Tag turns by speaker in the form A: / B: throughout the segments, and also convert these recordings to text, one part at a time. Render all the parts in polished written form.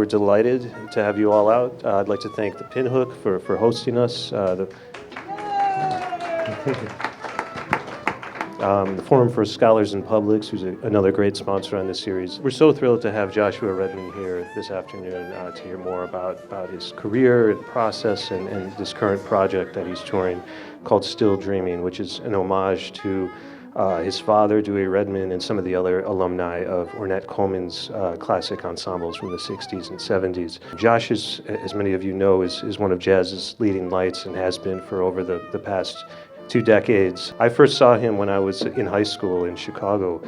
A: we're delighted to have you all out. I'd like to thank the Pinhook for hosting us, the Forum for Scholars and Publics, who's another great sponsor on this series. We're so thrilled to have Joshua Redman here this afternoon to hear more about his career and process and this current project that he's touring called Still Dreaming, which is an homage to his father, Dewey Redman, and some of the other alumni of Ornette Coleman's classic ensembles from the 60s and 70s. Josh, as many of you know, is one of jazz's leading lights and has been for over the past 2 decades. I first saw him when I was in high school in Chicago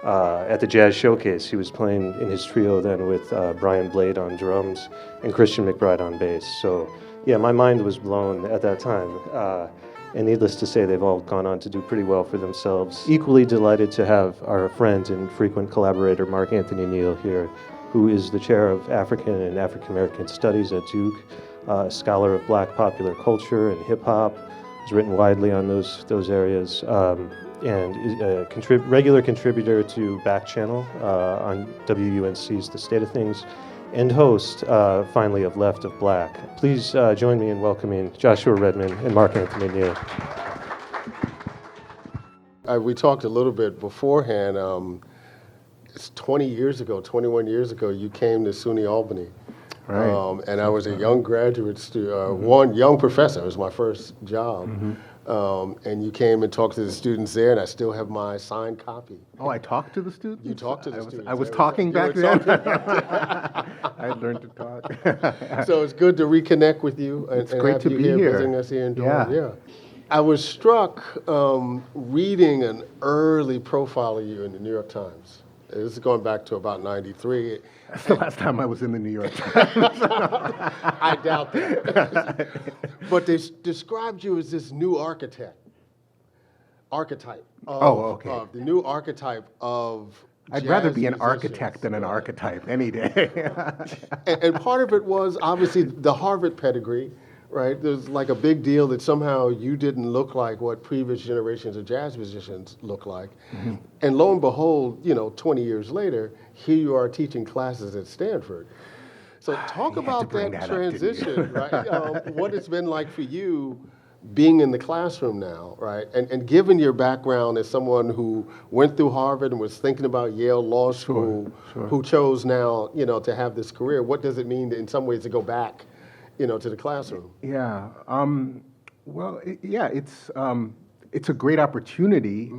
A: at the Jazz Showcase. He was playing in his trio then with Brian Blade on drums and Christian McBride on bass. So yeah, my mind was blown at that time. And needless to say, they've all gone on to do pretty well for themselves. Equally delighted to have our friend and frequent collaborator, Mark Anthony Neal, here, who is the chair of African and African American Studies at Duke, a scholar of Black popular culture and hip hop, has written widely on those areas, and is a regular contributor to Back Channel on WUNC's The State of Things, and host, finally, of Left of Black. Please join me in welcoming Joshua Redman and Mark Anthony Neal.
B: We talked a little bit beforehand. It's 21 years ago, you came to SUNY Albany.
A: Right.
B: And I was a young graduate student, one young professor. It was my first job. And you came and talked to the students there, and I still have my signed copy.
C: Oh, I talked to the students?
B: You talked to the students.
C: I was talking back then? I learned to talk.
B: So it's good to reconnect with you and
C: great
B: have
C: to
B: you
C: be
B: here
C: here.
B: visiting us here in Durham. Yeah. I was struck reading an early profile of you in the New York Times. This is going back to about 93.
C: That's the last time I was in the New York Times.
B: I doubt that. But they described you as this new archetype. The new archetype of
C: I'd rather be an
B: musicians.
C: architect than an archetype any day.
B: and part of it was obviously the Harvard pedigree, right? There's like a big deal that somehow you didn't look like what previous generations of jazz musicians look like. And lo and behold, 20 years later, here you are teaching classes at Stanford. So talk about that transition, right? What it's been like for you being in the classroom now, right? And given your background as someone who went through Harvard and was thinking about Yale Law School, who chose now, to have this career, what does it mean in some ways to go back to the classroom?
C: Yeah. It's a great opportunity.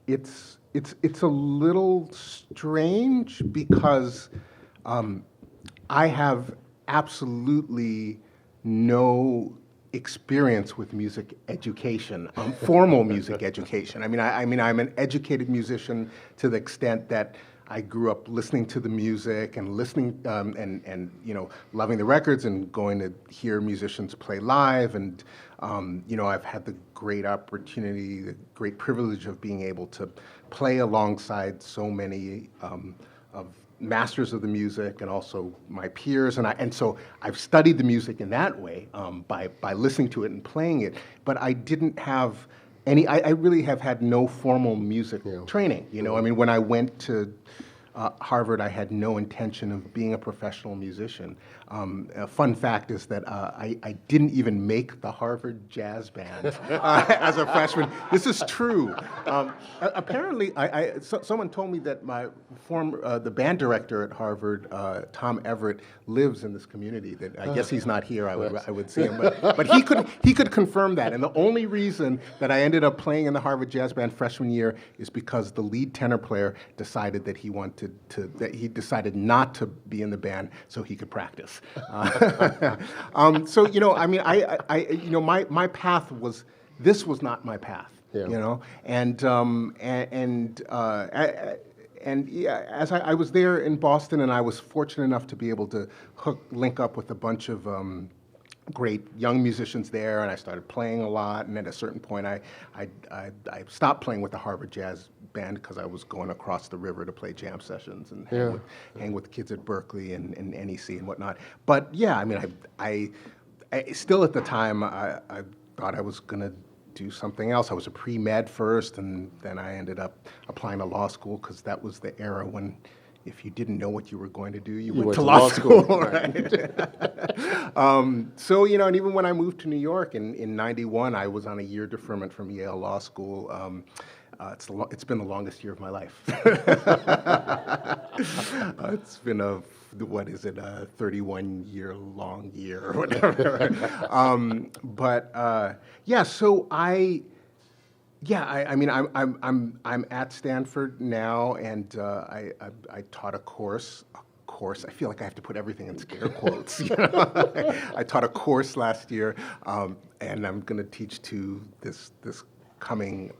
C: It's a little strange because I have absolutely no experience with music education, formal music education. I'm an educated musician to the extent that I grew up listening to the music and listening and loving the records and going to hear musicians play live. And I've had the great opportunity, the great privilege of being able to play alongside so many of masters of the music and also my peers, and so I've studied the music in that way by listening to it and playing it. But I didn't have any. I really have had no formal music training. When I went to Harvard, I had no intention of being a professional musician. A fun fact is that I didn't even make the Harvard Jazz Band as a freshman. This is true. Apparently, someone told me that the band director at Harvard, Tom Everett, lives in this community. That I guess he's not here. I would see him, but he could confirm that. And the only reason that I ended up playing in the Harvard Jazz Band freshman year is because the lead tenor player decided that he decided not to be in the band so he could practice. My path was, this was not my path, as I was there in Boston, and I was fortunate enough to be able to link up with a bunch of great young musicians there, and I started playing a lot. And at a certain point, I stopped playing with the Harvard Jazz Band because I was going across the river to play jam sessions and hang with kids at Berkeley and NEC and whatnot. But yeah, I still at the time I thought I was going to do something else. I was a pre-med first, and then I ended up applying to law school because that was the era when if you didn't know what you were going to do, you
B: You
C: went to law school, right? So, and even when I moved to New York in '91, I was on a year deferment from Yale Law School. It's been the longest year of my life. It's been a 31-year long year or whatever. So I mean, I'm at Stanford now, and I taught a course. I feel like I have to put everything in scare quotes. I taught a course last year, and I'm going to teach to this coming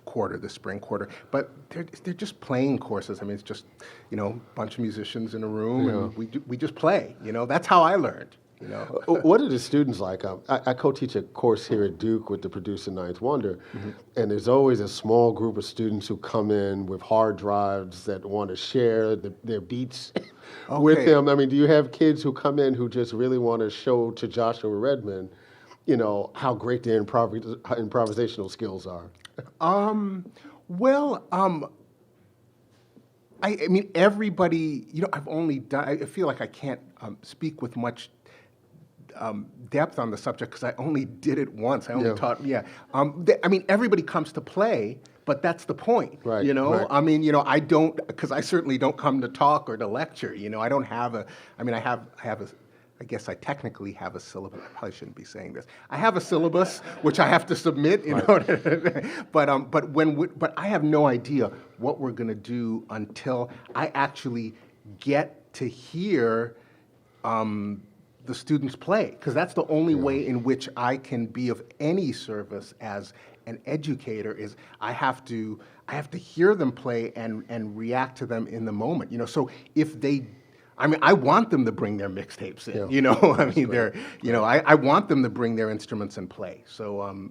C: quarter, the spring quarter. But they're just playing courses. I mean, it's just a bunch of musicians in a room, and we just play. That's how I learned.
B: What are the students like? I co-teach a course here at Duke with the producer Ninth Wonder, and there's always a small group of students who come in with hard drives that want to share their beats with them. I mean, do you have kids who come in who just really want to show to Joshua Redman, how great their improvisational skills are?
C: I mean, everybody, I've only done, I feel like I can't speak with much depth on the subject because I only did it once. I only taught, I mean, everybody comes to play, but that's the point,
B: Right, right.
C: I mean, I don't, because I certainly don't come to talk or to lecture, I don't have I guess I technically have a syllabus. I probably shouldn't be saying this. I have a syllabus which I have to submit in order. But I have no idea what we're going to do until I actually get to hear the students play, because that's the only way in which I can be of any service as an educator. Is I have to hear them play and react to them in the moment. So if they, I mean, I want them to bring their mixtapes in. I mean, they're, I want them to bring their instruments and play. So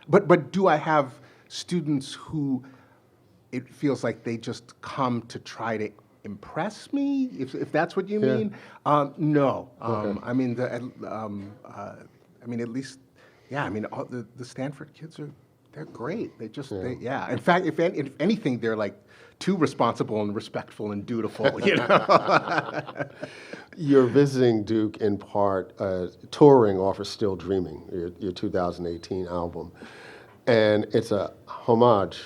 C: but do I have students who it feels like they just come to try to impress me, if that's what you mean? No. I mean, at least, I mean, all the Stanford kids they're great. They just, In fact, if anything, they're like too responsible and respectful and dutiful.
B: You're visiting Duke in part touring off of Still Dreaming, your 2018 album, and it's a homage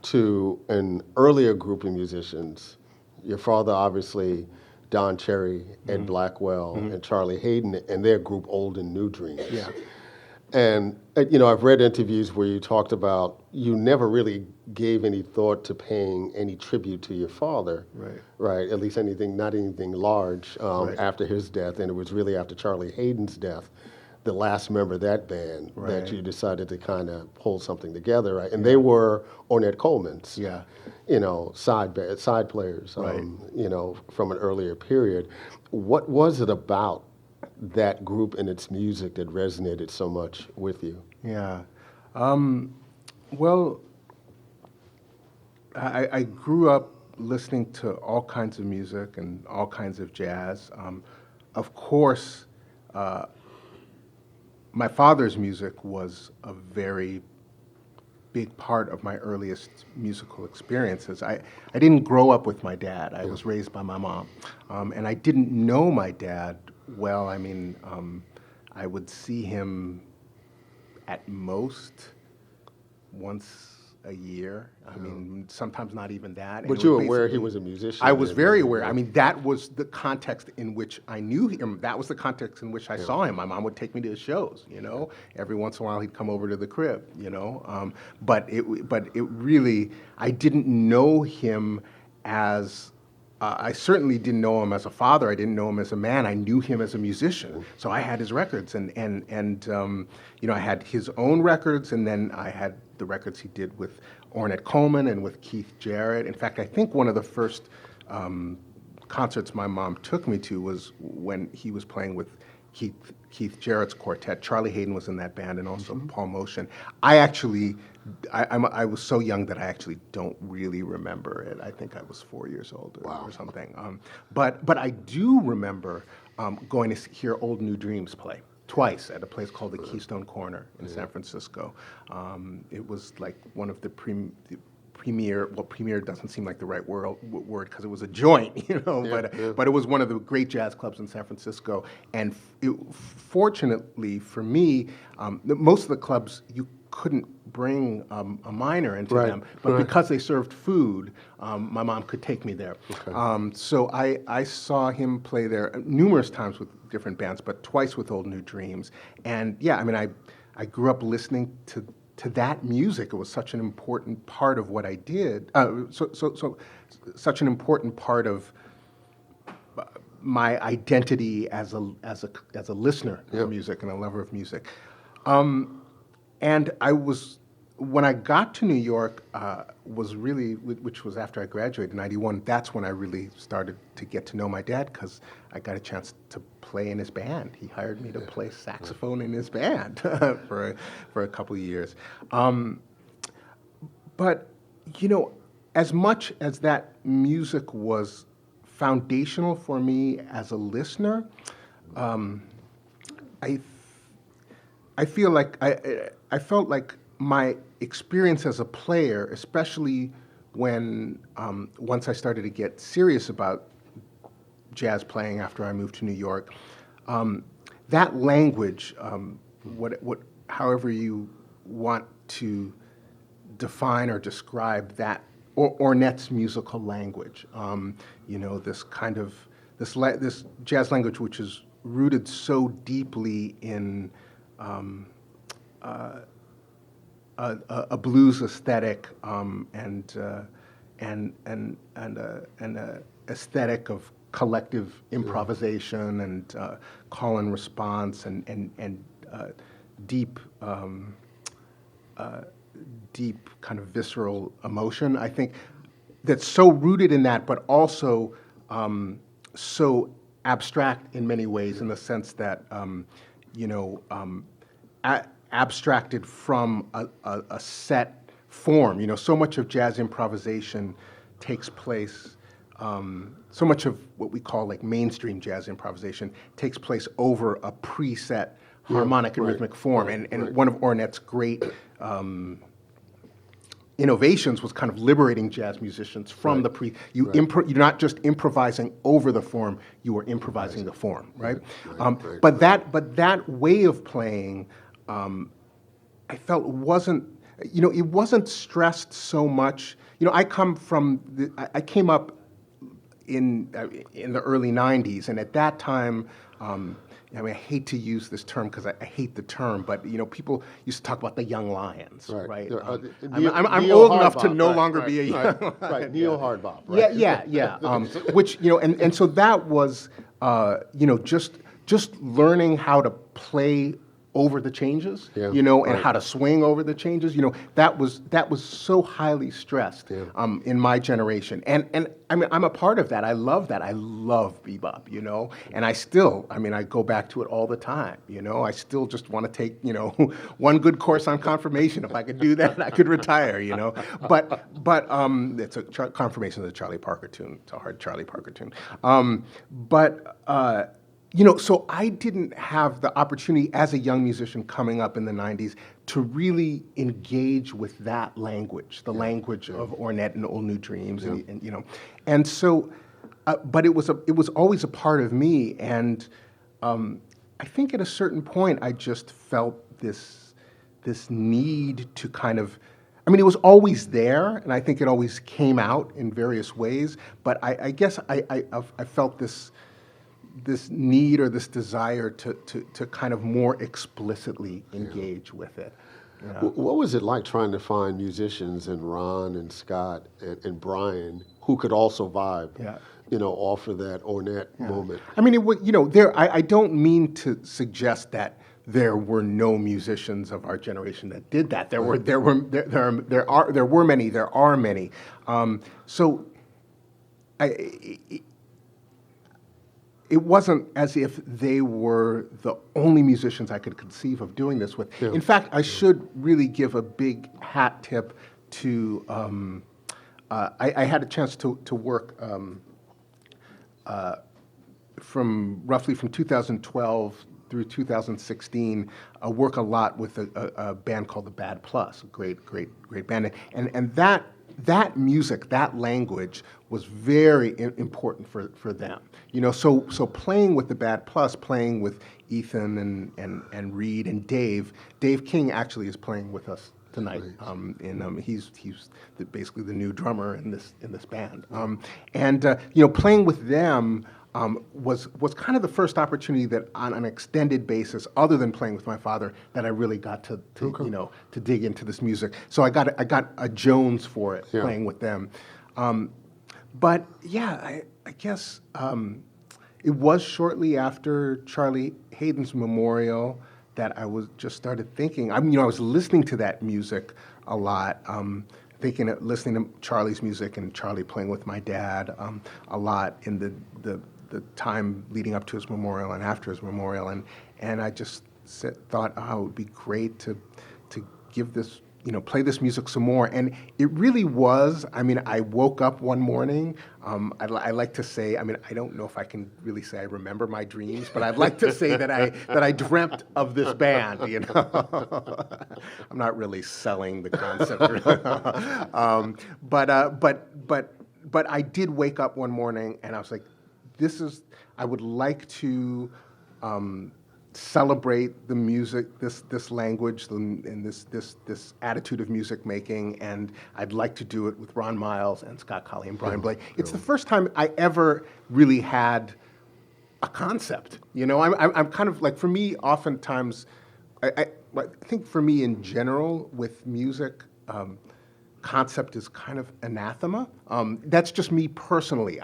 B: to an earlier group of musicians. Your father, obviously, Don Cherry, Ed Blackwell, and Charlie Hayden, and their group Old and New Dreams.
C: Yeah.
B: And, I've read interviews where you talked about you never really gave any thought to paying any tribute to your father. Right? At least not anything large after his death. And it was really after Charlie Hayden's death, the last member of that band, that you decided to kind of pull something together, right? And they were ornette colemans. Side players, from an earlier period. What was it about that group and its music that resonated so much with you?
C: Well, I grew up listening to all kinds of music and all kinds of jazz. Of course, my father's music was a very big part of my earliest musical experiences. I didn't grow up with my dad. I was raised by my mom. And I didn't know my dad well. I mean, I would see him at most once a year. I mean, sometimes not even that.
B: But you were aware he was a musician?
C: I was very aware. I mean, that was the context in which I knew him. That was the context in which I saw him. My mom would take me to his shows, Every once in a while he'd come over to the crib, But it really, I didn't know him as, I certainly didn't know him as a father. I didn't know him as a man. I knew him as a musician. So I had his records, and I had his own records, and then I had the records he did with Ornette Coleman and with Keith Jarrett. In fact, I think one of the first concerts my mom took me to was when he was playing with Keith Jarrett's quartet. Charlie Hayden was in that band, and also Paul Motion. I was so young that I actually don't really remember it. I think I was 4 years old or something. But I do remember going to hear Old New Dreams play twice at a place called the Keystone Corner in San Francisco. It was like one of the premiere. Well, premiere doesn't seem like the right word because it was a joint, but it was one of the great jazz clubs in San Francisco. And fortunately for me, most of the clubs you couldn't bring a minor into them, but because they served food, my mom could take me there. Okay. So I saw him play there numerous times with different bands, but twice with Old New Dreams. And yeah, I mean, I grew up listening to that music. It was such an important part of what I did. Such an important part of my identity as a listener of music and a lover of music. And when I got to New York, was really, which was after I graduated in '91, that's when I really started to get to know my dad, because I got a chance to play in his band. He hired me to play saxophone in his band for a couple of years. But, as much as that music was foundational for me as a listener, I feel like I felt like my experience as a player, especially when once I started to get serious about jazz playing after I moved to New York, that language, however you want to define or describe that, ornette's musical language, this kind of this jazz language which is rooted so deeply in a blues aesthetic and a aesthetic of collective improvisation and call and response and deep kind of visceral emotion. I think that's so rooted in that, but also so abstract in many ways, in the sense that abstracted from a set form. So much of jazz improvisation takes place, so much of what we call like mainstream jazz improvisation takes place over a preset harmonic and rhythmic form. And one of Ornette's great innovations was kind of liberating jazz musicians from the you're not just improvising over the form, you are improvising the form, right? But that way of playing, I felt wasn't, it wasn't stressed so much. I came up in the early '90s, and at that time, I hate to use this term because I hate the term, but people used to talk about the young lions, right? I'm old enough to no longer be a young lion.
B: Neo Hardbop, right?
C: Yeah. Which and so that was just learning how to play over the changes, and how to swing over the changes. That was so highly stressed in my generation. And I mean, I'm a part of that. I love that. I love bebop, and I still, I go back to it all the time, I still just want to take, one good course on confirmation. If I could do that, I could retire, But it's a confirmation of the Charlie Parker tune. It's a hard Charlie Parker tune. So I didn't have the opportunity as a young musician coming up in the '90s to really engage with that language, the language of Ornette and Old New Dreams, and so, but it was always a part of me, and I think at a certain point I just felt this need to kind of. It was always there, and I think it always came out in various ways. But I guess I felt this need or this desire to kind of more explicitly engage with it.
B: What was it like trying to find musicians and Ron and Scott and Brian who could also vibe, off of that Ornette moment?
C: I don't mean to suggest that there were no musicians of our generation that did that. There were many. There are many. It wasn't as if they were the only musicians I could conceive of doing this with. In fact, I should really give a big hat tip to, I had a chance to work from 2012 through 2016, work a lot with a band called the Bad Plus, a great band. And that that music, that language was very important for them. So playing with the Bad Plus, playing with Ethan and Reed and Dave King actually is playing with us tonight. He's basically the new drummer in this band. Playing with them was kind of the first opportunity that, on an extended basis, other than playing with my father, that I really got to dig into this music. So I got a Jones for it, playing with them. But yeah, I guess it was shortly after Charlie Hayden's memorial that I just started thinking. I was listening to that music a lot, listening to Charlie's music and Charlie playing with my dad a lot in the time leading up to his memorial and after his memorial, and I just thought, oh, it would be great to give this, play this music some more. And it really was. I woke up one morning. I like to say, I don't know if I can really say I remember my dreams, but I'd like to say that I dreamt of this band. I'm not really selling the concept, but I did wake up one morning and I was like, I would like to celebrate the music, this language, and this attitude of music making, and I'd like to do it with Ron Miles and Scott Colley and Brian Blake. It's the first time I ever really had a concept. I'm kind of like, for me, oftentimes, I think for me in general with music, concept is kind of anathema. That's just me personally.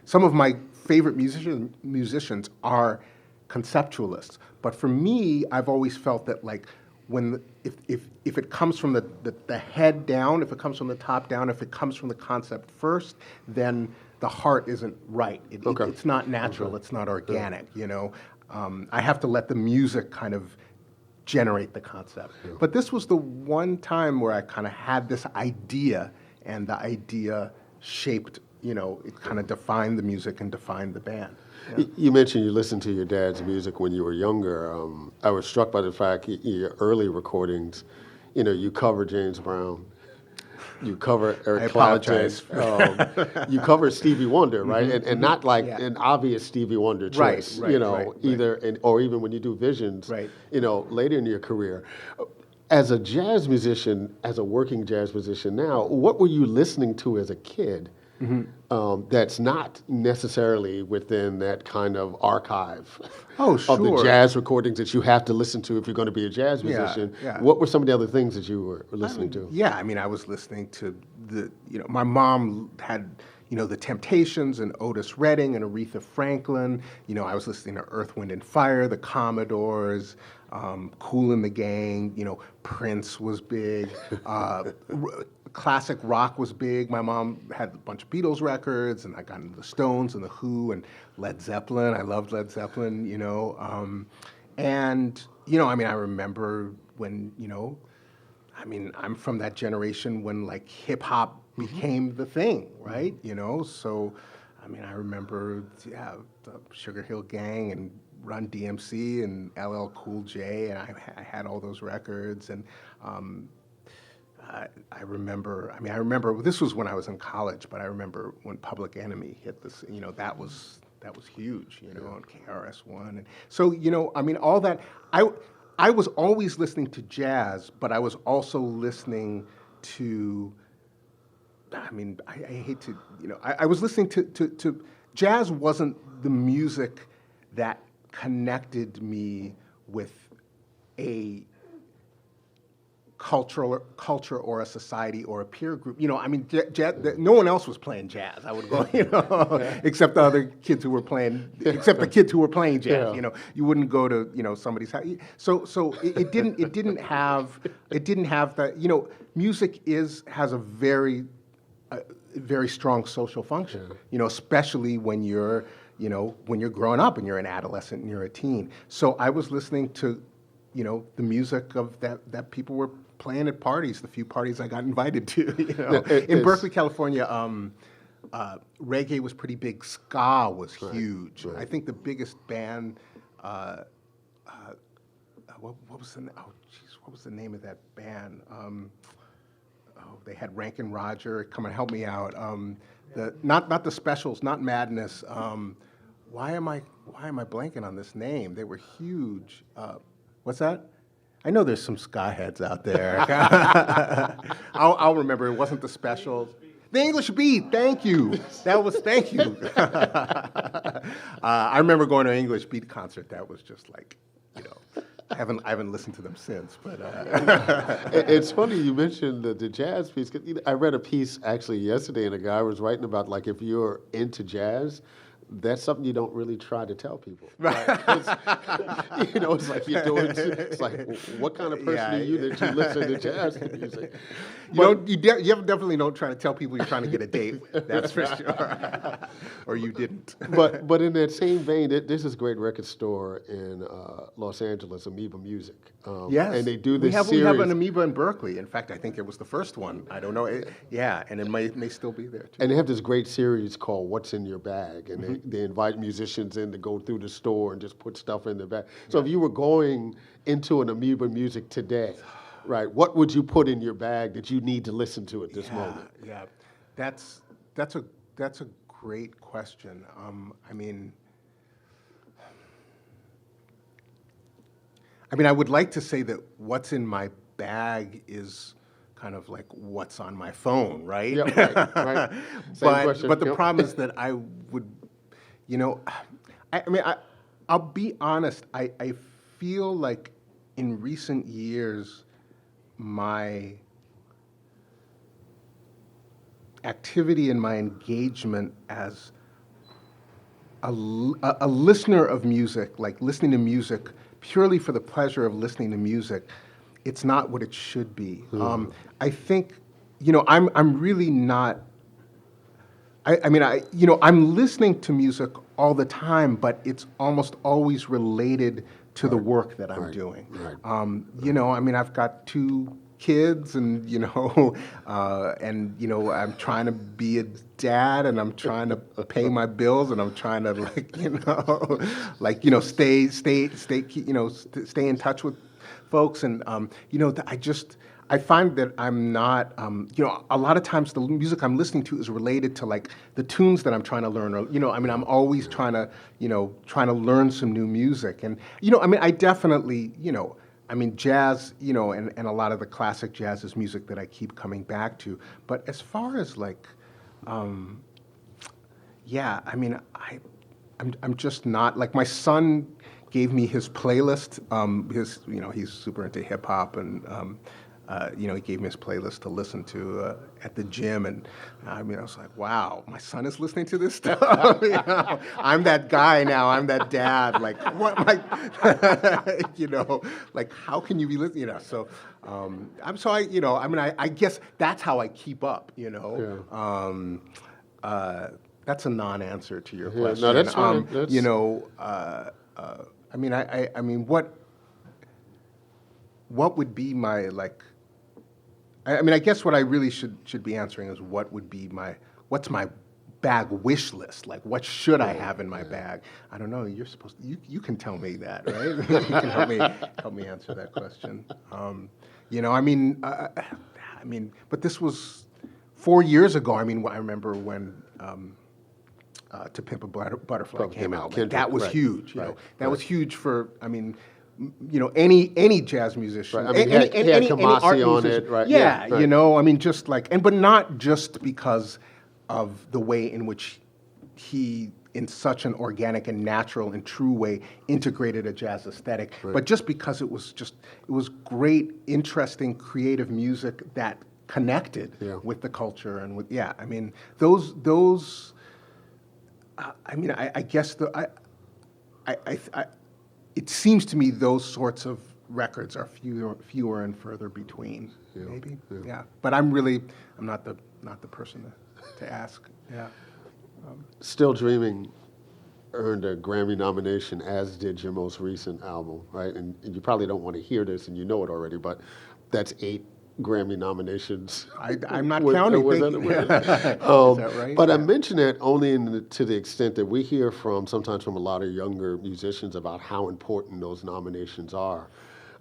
C: Some of my favorite musicians are conceptualists, but for me, I've always felt that, like, if it comes from the head down, if it comes from the top down, if it comes from the concept first, then the heart isn't right. It's not natural. It's not organic. I have to let the music kind of generate the concept. Yeah. But this was the one time where I kind of had this idea, and the idea shaped, it kind of defined the music and defined the band. Yeah.
B: You mentioned you listened to your dad's music when you were younger. I was struck by the fact your early recordings, you cover James Brown, you cover Eric Clapton, you cover Stevie Wonder, right? Mm-hmm. And not like an obvious Stevie Wonder choice, or even when you do Visions, later in your career. As a jazz musician, as a working jazz musician now, what were you listening to as a kid? Mm-hmm. That's not necessarily within that kind of archive of the jazz recordings that you have to listen to if you're going to be a jazz musician. Yeah. What were some of the other things that you were listening to?
C: Yeah, I was listening to my mom had, the Temptations and Otis Redding and Aretha Franklin. I was listening to Earth, Wind and Fire, the Commodores, Kool and the Gang. Prince was big. Classic rock was big. My mom had a bunch of Beatles records, and I got into the Stones and the Who and Led Zeppelin. I loved Led Zeppelin, and I remember when, I'm from that generation when, like, hip hop became the thing, right? So, I remember, the Sugar Hill Gang and Run DMC and LL Cool J, and I had all those records, and I remember this was when I was in college, but I remember when Public Enemy hit this, that was huge, on KRS-One. And so, all that, I was always listening to jazz, but I was also listening to, I hate to, I was listening to jazz wasn't the music that connected me with a culture or a society or a peer group. Jazz, no one else was playing jazz. I would go, except the other kids who were playing, except the kids who were playing jazz. Yeah. You wouldn't go to, somebody's house. So it didn't have that. Music has a very strong social function. Especially when you're growing up and you're an adolescent and you're a teen. So I was listening to, the music of that people were playing at parties, the few parties I got invited to. In Berkeley, California, reggae was pretty big. Ska was huge. Right. I think the biggest band, what was the name of that band? they had Rankin Roger come and help me out. Not the specials, not Madness. Why am I blanking on this name? They were huge. What's that? I know there's some ska heads out there. I'll remember. It wasn't the specials. The English Beat. Thank you. Thank you. I remember going to an English Beat concert. That was just like, I haven't listened to them since. But
B: It's funny you mentioned the jazz piece. 'Cause, I read a piece actually yesterday, and a guy was writing about like if you're into jazz, that's something you don't really try to tell people. Right? It's like you're doing. It's like, what kind of person are you that you listen to jazz music?
C: You definitely don't try to tell people you're trying to get a date. That's for sure. Or you didn't.
B: But in that same vein, there's this great record store in Los Angeles, Amoeba Music.
C: Yes.
B: And they do this
C: We have an
B: series.
C: Amoeba in Berkeley. In fact, I think it was the first one. I don't know. And it may still be there too.
B: And they have this great series called What's in Your Bag, and they invite musicians in to go through the store and just put stuff in their bag. So if you were going into an Amoeba Music today, right, what would you put in your bag that you need to listen to at this moment?
C: Yeah, that's a great question. I would like to say that what's in my bag is kind of like what's on my phone, right?
B: Yeah, right. Same question.
C: But the
B: Yep.
C: problem is that I would, I'll be honest. I feel like in recent years, my activity and my engagement as a listener of music, like listening to music purely for the pleasure of listening to music, it's not what it should be. I think, I'm really not. I'm listening to music all the time, but it's almost always related to the work that I'm doing.
B: Right.
C: I've got 2 kids, and I'm trying to be a dad, and I'm trying to pay my bills, and I'm trying to stay in touch with folks, and I find that I'm not, a lot of times the music I'm listening to is related to like the tunes that I'm trying to learn, or, I'm always trying to learn some new music. And, I definitely, jazz, and a lot of the classic jazz is music that I keep coming back to. But as far as like, I'm just not, like my son gave me his playlist, he's super into hip hop, and, he gave me his playlist to listen to at the gym, and I was like, wow, my son is listening to this stuff. I'm that guy now. I'm that dad. Like, what? Like, like how can you be listening? So, I guess that's how I keep up. That's a non-answer to your question.
B: No, that's fine.
C: What would be my like? I guess what I really should be answering is what's my bag wish list? Like, what should I have in my bag? I don't know. You're supposed to. You can tell me that, right? You can help me answer that question. But this was 4 years ago. I remember when To Pimp a Butterfly came out. Like, that was huge. That was huge for. Any jazz musician,
B: Right. He had
C: any
B: Kamasi
C: art
B: on
C: musician.
B: it, right?
C: Yeah,
B: right.
C: just like, but not just because of the way in which he, in such an organic and natural and true way, integrated a jazz aesthetic, but just because it was great, interesting, creative music that connected with the culture and with, those. I guess it seems to me those sorts of records are fewer and further between. Maybe, But I'm not the person to ask. Yeah.
B: Still Dreaming earned a Grammy nomination, as did your most recent album, right? And you probably don't want to hear this, and you know it already, but that's 8 Grammy nominations.
C: I'm not counting.
B: Is
C: that right?
B: But I mention that only to the extent that we hear sometimes from a lot of younger musicians about how important those nominations are.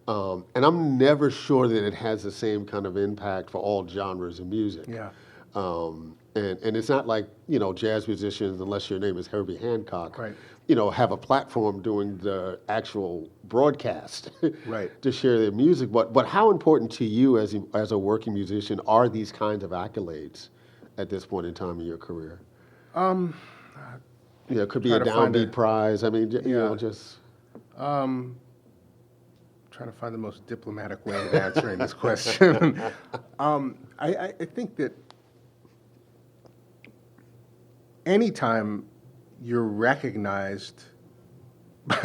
B: And I'm never sure that it has the same kind of impact for all genres of music.
C: Yeah.
B: And it's not like, jazz musicians, unless your name is Herbie Hancock,
C: Right.
B: Have a platform doing the actual broadcast
C: Right.
B: to share their music. But how important to you as a working musician are these kinds of accolades at this point in time in your career? It could be a
C: trying to find
B: downbeat prize. I mean,
C: Yeah.
B: just...
C: Trying to find the most diplomatic way of answering this question. I think that anytime you're recognized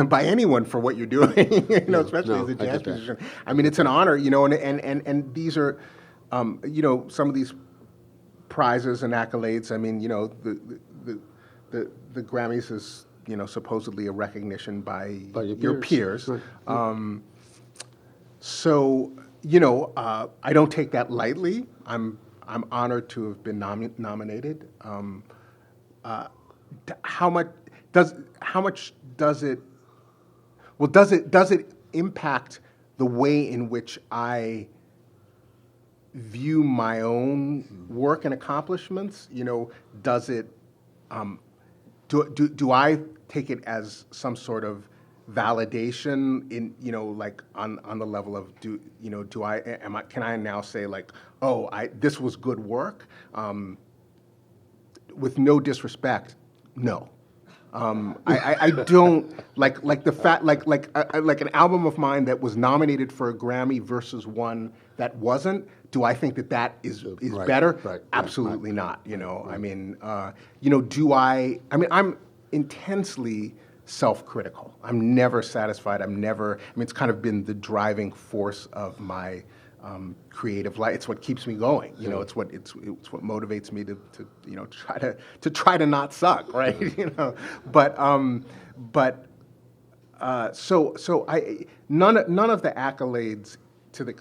C: by anyone for what you're doing, especially as a
B: I
C: jazz
B: get that.
C: musician, I mean, it's an honor, and these are, some of these prizes and accolades. I mean, the Grammys is, supposedly a recognition by your peers.
B: Right.
C: So, I don't take that lightly. I'm honored to have been nominated. How much does it? Well, does it impact the way in which I view my own work and accomplishments? Does it? Do I take it as some sort of validation in, like on the level of can I now say like, oh, this was good work? With no disrespect, no. I don't like the fact like an album of mine that was nominated for a Grammy versus one that wasn't. Do I think that is
B: Right,
C: better?
B: right,
C: Absolutely
B: right.
C: not. I mean, do I? I mean, I'm intensely self-critical. I'm never satisfied. I mean, it's kind of been the driving force of my creative life. It's what keeps me going. It's what motivates me to try to not suck, right? So none of the accolades to the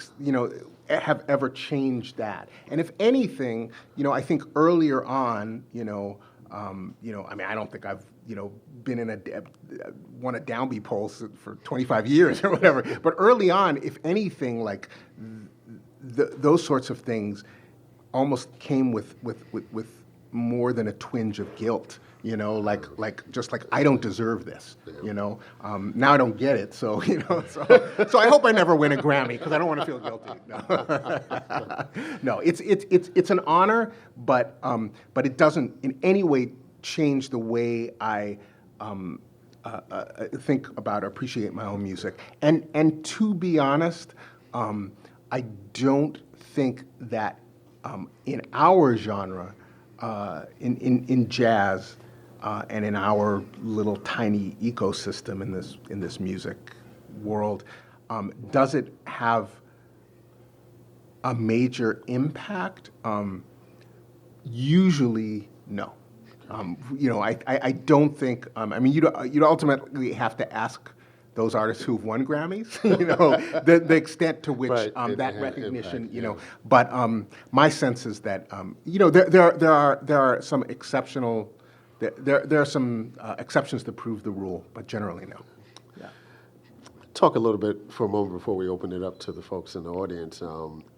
C: have ever changed that. And if anything, I think earlier on, I mean, I don't think I've been in won a downbeat polls for 25 years or whatever. But early on, if anything, like those sorts of things almost came with more than a twinge of guilt. Like I don't deserve this. Now I don't get it. So so I hope I never win a Grammy because I don't want to feel guilty. No, it's an honor, but it doesn't in any way change the way I think about or appreciate my own music. And to be honest, I don't think that in our genre, in jazz, and in our little tiny ecosystem in this music world, does it have a major impact? Usually, no. I don't think. I mean, you'd ultimately have to ask those artists who've won Grammys, the extent to which
B: Right.
C: that
B: It had
C: recognition,
B: impact,
C: But my sense is that there are some exceptional. There are some exceptions that prove the rule, but generally no. Yeah.
B: Talk a little bit for a moment before we open it up to the folks in the audience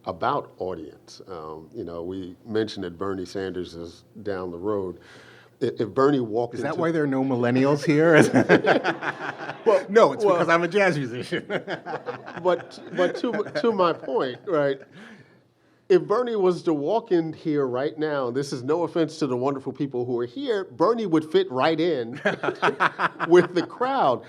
B: about audience. We mentioned that Bernie Sanders is down the road. If Bernie walked
C: Is
B: into...
C: that why there are no millennials here? Well, no, it's because I'm a jazz musician.
B: But to my point, right? If Bernie was to walk in here right now, and this is no offense to the wonderful people who are here, Bernie would fit right in with the crowd.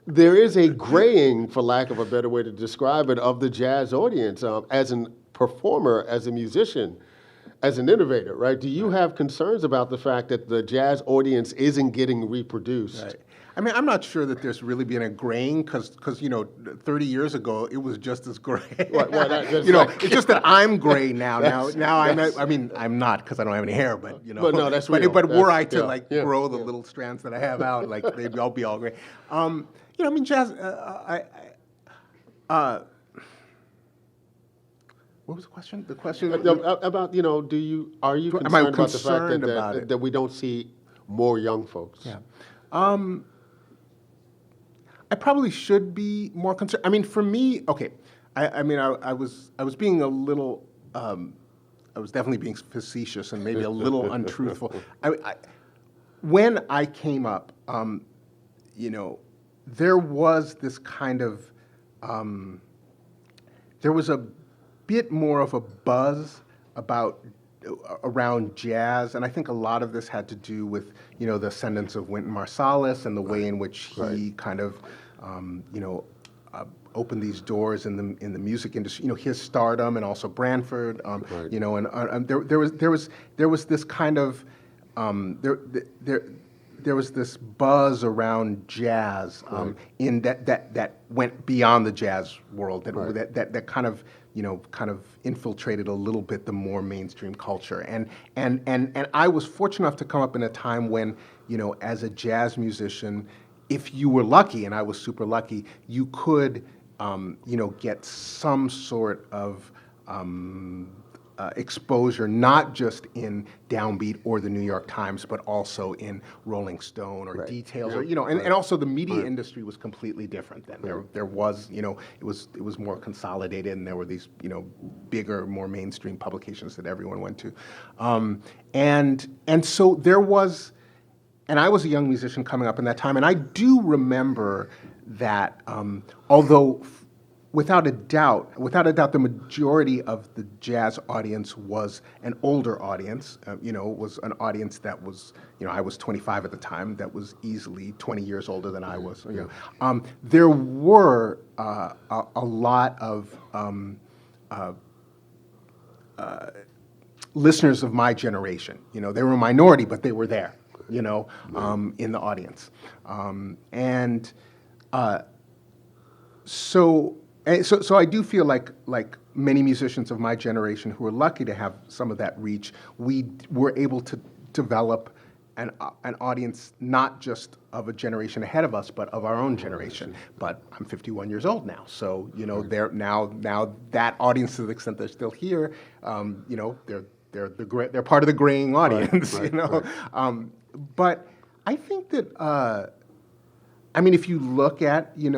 B: There is a graying, for lack of a better way to describe it, of the jazz audience as a performer, as a musician, as an innovator, right? Do you have concerns about the fact that the jazz audience isn't getting reproduced?
C: Right. I mean, I'm not sure that there's really been a graying because 30 years ago it was just as gray. It's just that I'm gray now. Now I'm not because I don't have any hair, but
B: But no, that's real.
C: But were I to
B: Yeah.
C: grow the little strands that I have out, like they'd all be all gray. I mean, jazz. What was the question? The question
B: About, are you concerned
C: Am I
B: about the fact
C: concerned about it?
B: that we don't see more young folks?
C: Yeah. I probably should be more concerned. I mean, for me, okay. I was being a little. I was definitely being facetious and maybe a little untruthful. When I came up, there was this kind of. There was a bit more of a buzz around jazz, and I think a lot of this had to do with the ascendance of Wynton Marsalis and the way in which he kind of opened these doors in the music industry. His stardom, and also Branford. There was this kind of there was this buzz around jazz in that went beyond the jazz world. That kind of infiltrated a little bit the more mainstream culture. And I was fortunate enough to come up in a time when, as a jazz musician, if you were lucky, and I was super lucky, you could, get some sort of exposure, not just in Downbeat or the New York Times, but also in Rolling Stone or Details, or and also the media industry was completely different then. There was, it was more consolidated, and there were these, bigger, more mainstream publications that everyone went to, and so there was, and I was a young musician coming up in that time, and I do remember that, although. Without a doubt, the majority of the jazz audience was an older audience. Was an audience that was, I was 25 at the time. That was easily 20 years older than I was. There were a lot of listeners of my generation. They were a minority, but they were there. In the audience, So I do feel like many musicians of my generation who were lucky to have some of that reach, we were able to develop an audience not just of a generation ahead of us, but of our own generation. But I'm 51 years old now, so they're now that audience, to the extent they're still here, they're part of the graying audience, But I think that. If you look at, an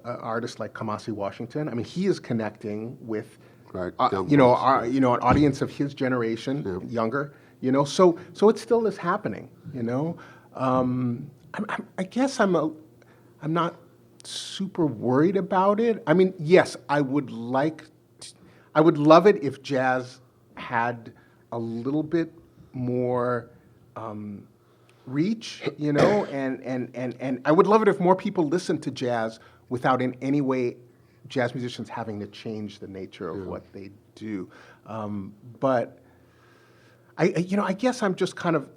C: artist like Kamasi Washington, he is connecting with, an audience of his generation, younger, so it still is happening, I guess I'm not super worried about it. Yes, I would love it if jazz had a little bit more, reach, and I would love it if more people listened to jazz without in any way jazz musicians having to change the nature of what they do. But I guess I'm just kind of,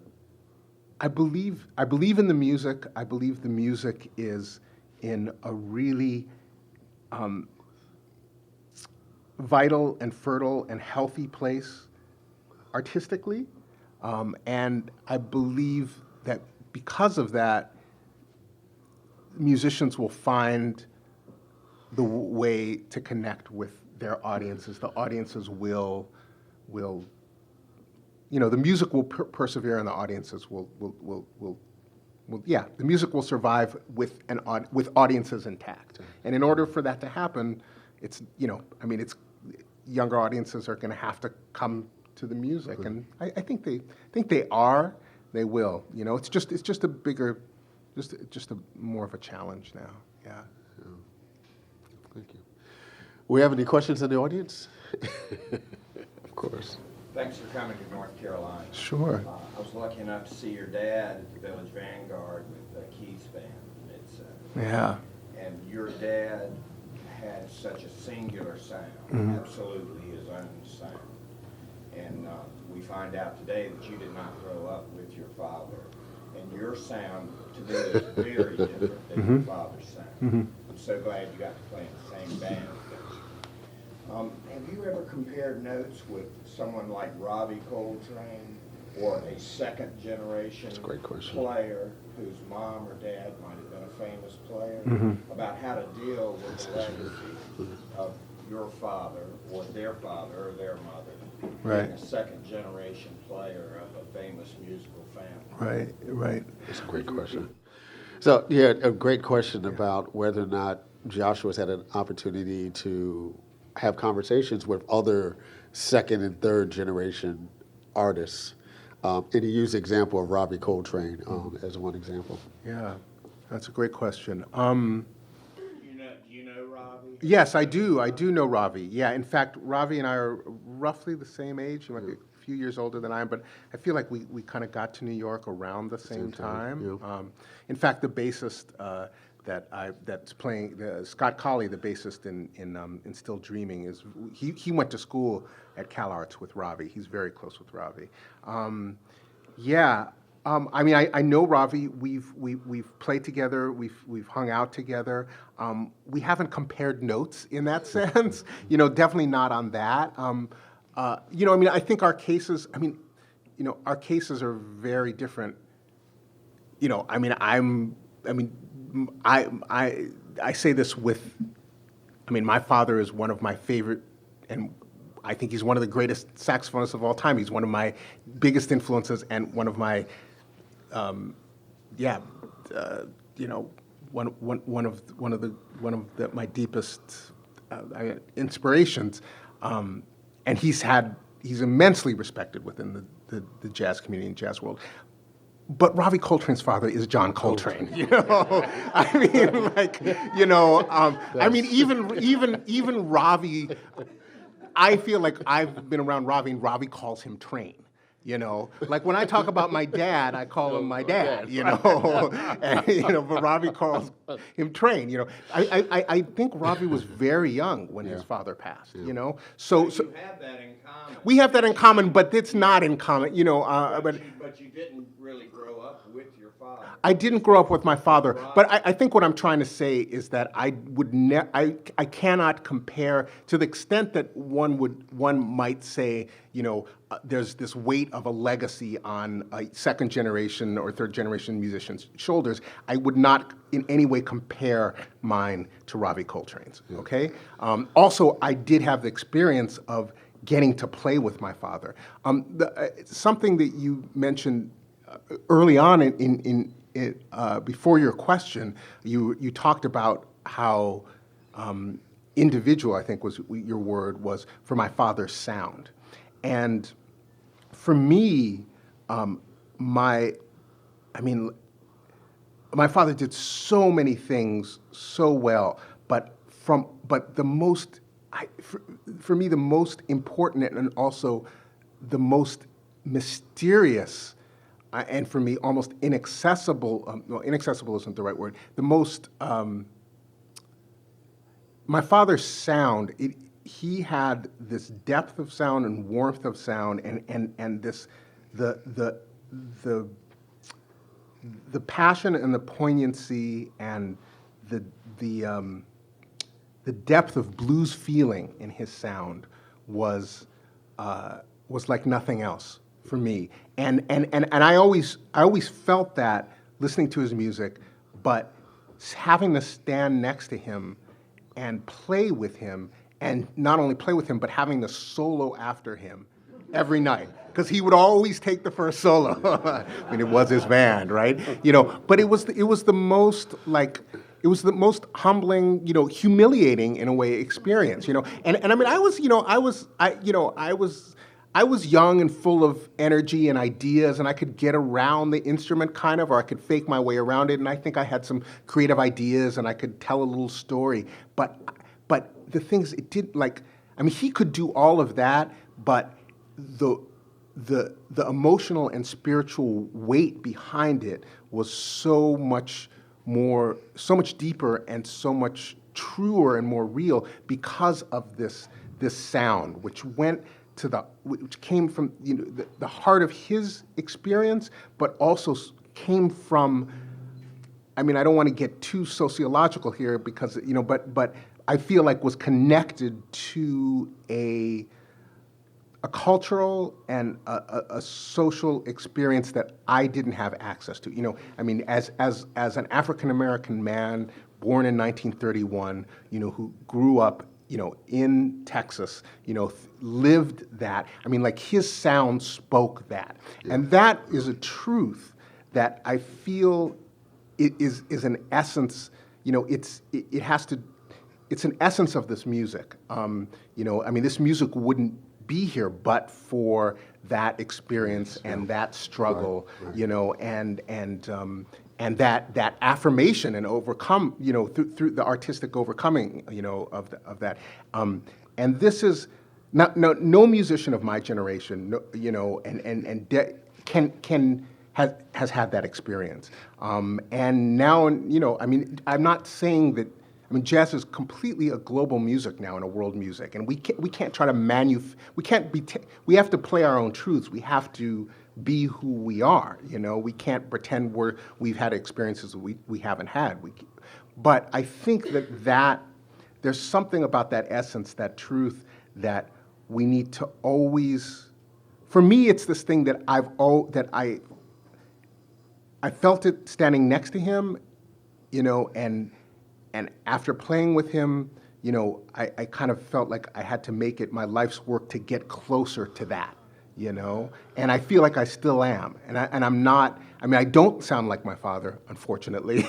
C: I believe in the music. I believe the music is in a really vital and fertile and healthy place artistically, and I believe that because of that, musicians will find the way to connect with their audiences. The audiences will the music will persevere, and the audiences will the music will survive with audiences intact. And in order for that to happen, it's younger audiences are going to have to come to the music, and I think they are. They will. It's just a bigger, just a more of a challenge now. Yeah.
B: Thank you. We have any questions in the audience? Of course.
D: Thanks for coming to North Carolina.
C: Sure.
D: I was lucky enough to see your dad at the Village Vanguard with the Keys Band.
C: Yeah.
D: And your dad had such a singular sound, absolutely his own sound. And we find out today that you did not grow up with your father. And your sound today is very different than your father's sound. I'm so glad you got to play in the same band. Have you ever compared notes with someone like Robbie Coltrane or a second generation player whose mom or dad might have been a famous player, about how to deal with the legacy of your father or their mother, being a second generation player of a famous musical family?
C: Right.
B: That's a great question. So, yeah, a great question about whether or not Joshua's had an opportunity to have conversations with other second and third generation artists. And he used the example of Robbie Coltrane as one example.
C: Yeah, that's a great question.
D: Do you know Robbie?
C: Yes, I do. I do know Ravi. Yeah, in fact, Ravi and I are roughly the same age. He might be a few years older than I am, but I feel like we kind of got to New York around the same time.
B: yeah.
C: In fact, the bassist that's playing Scott Colley, the bassist in Still Dreaming, he went to school at CalArts with Ravi. He's very close with Ravi. Yeah. I mean, I know Ravi. We've played together. We've hung out together. We haven't compared notes in that sense. Definitely not on that. I mean, I think our cases. I mean, our cases are very different. I mean, I say this with. I mean, my father is one of my favorite, and I think he's one of the greatest saxophonists of all time. He's one of my biggest influences and one of my, one of my deepest inspirations. And he's immensely respected within the jazz community and jazz world. But Ravi Coltrane's father is John Coltrane. I mean, even Ravi. I feel like I've been around Ravi, and Ravi calls him Train. Like when I talk about my dad, I call him my dad. And, but Ravi calls him Train. I think Ravi was very young when his father passed. So
D: You have that in common.
C: we have that in common, but it's not in common.
D: But you didn't really grow up with your father.
C: I didn't grow up with my father, but I think what I'm trying to say is that I cannot compare to the extent that one might say, there's this weight of a legacy on a second generation or third generation musicians' shoulders. I would not in any way compare mine to Ravi Coltrane's. Okay. Also, I did have the experience of getting to play with my father. Something that you mentioned early on before your question, you talked about how individual, I think was your word, was for my father's sound. And for me, my father did so many things so well, but the most, for me, the most important and also the most mysterious, and for me, almost inaccessible, inaccessible isn't the right word, the most, my father's sound, he had this depth of sound and warmth of sound and this, the passion and the poignancy and the depth of blues feeling in his sound was like nothing else for me. And I always felt that listening to his music, but having to stand next to him and play with him, and not only play with him, but having the solo after him every night, because he would always take the first solo. I mean, it was his band, right? But it was the most humbling, humiliating in a way experience, And I mean, I was young and full of energy and ideas, and I could get around the instrument kind of, or I could fake my way around it, and I think I had some creative ideas, and I could tell a little story. But the things it did, he could do all of that, but the emotional and spiritual weight behind it was so much deeper and so much truer and more real because of this sound, which came from the heart of his experience, but also came from. I mean, I don't want to get too sociological here because but I feel like was connected to a cultural and a social experience that I didn't have access to. I mean, as an African American man born in 1931, who grew up, in Texas, lived that. I mean, his sound spoke that, and that is a truth that I feel is an essence. It has to. It's an essence of this music. This music wouldn't be here but for that experience and that struggle. And that affirmation and overcome. Through the artistic overcoming. Of that. And this is no musician of my generation. Has had that experience. And now, I'm not saying that. Jazz is completely a global music now and a world music, and we can't try to we have to play our own truths. We have to be who we are. We can't pretend we've had experiences that we haven't had. But I think that there's something about that essence, that truth, that we need to always. For me, it's this thing that I felt it standing next to him, and after playing with him, I kind of felt like I had to make it my life's work to get closer to that, and I feel like I still am, and I'm not. I don't sound like my father, unfortunately,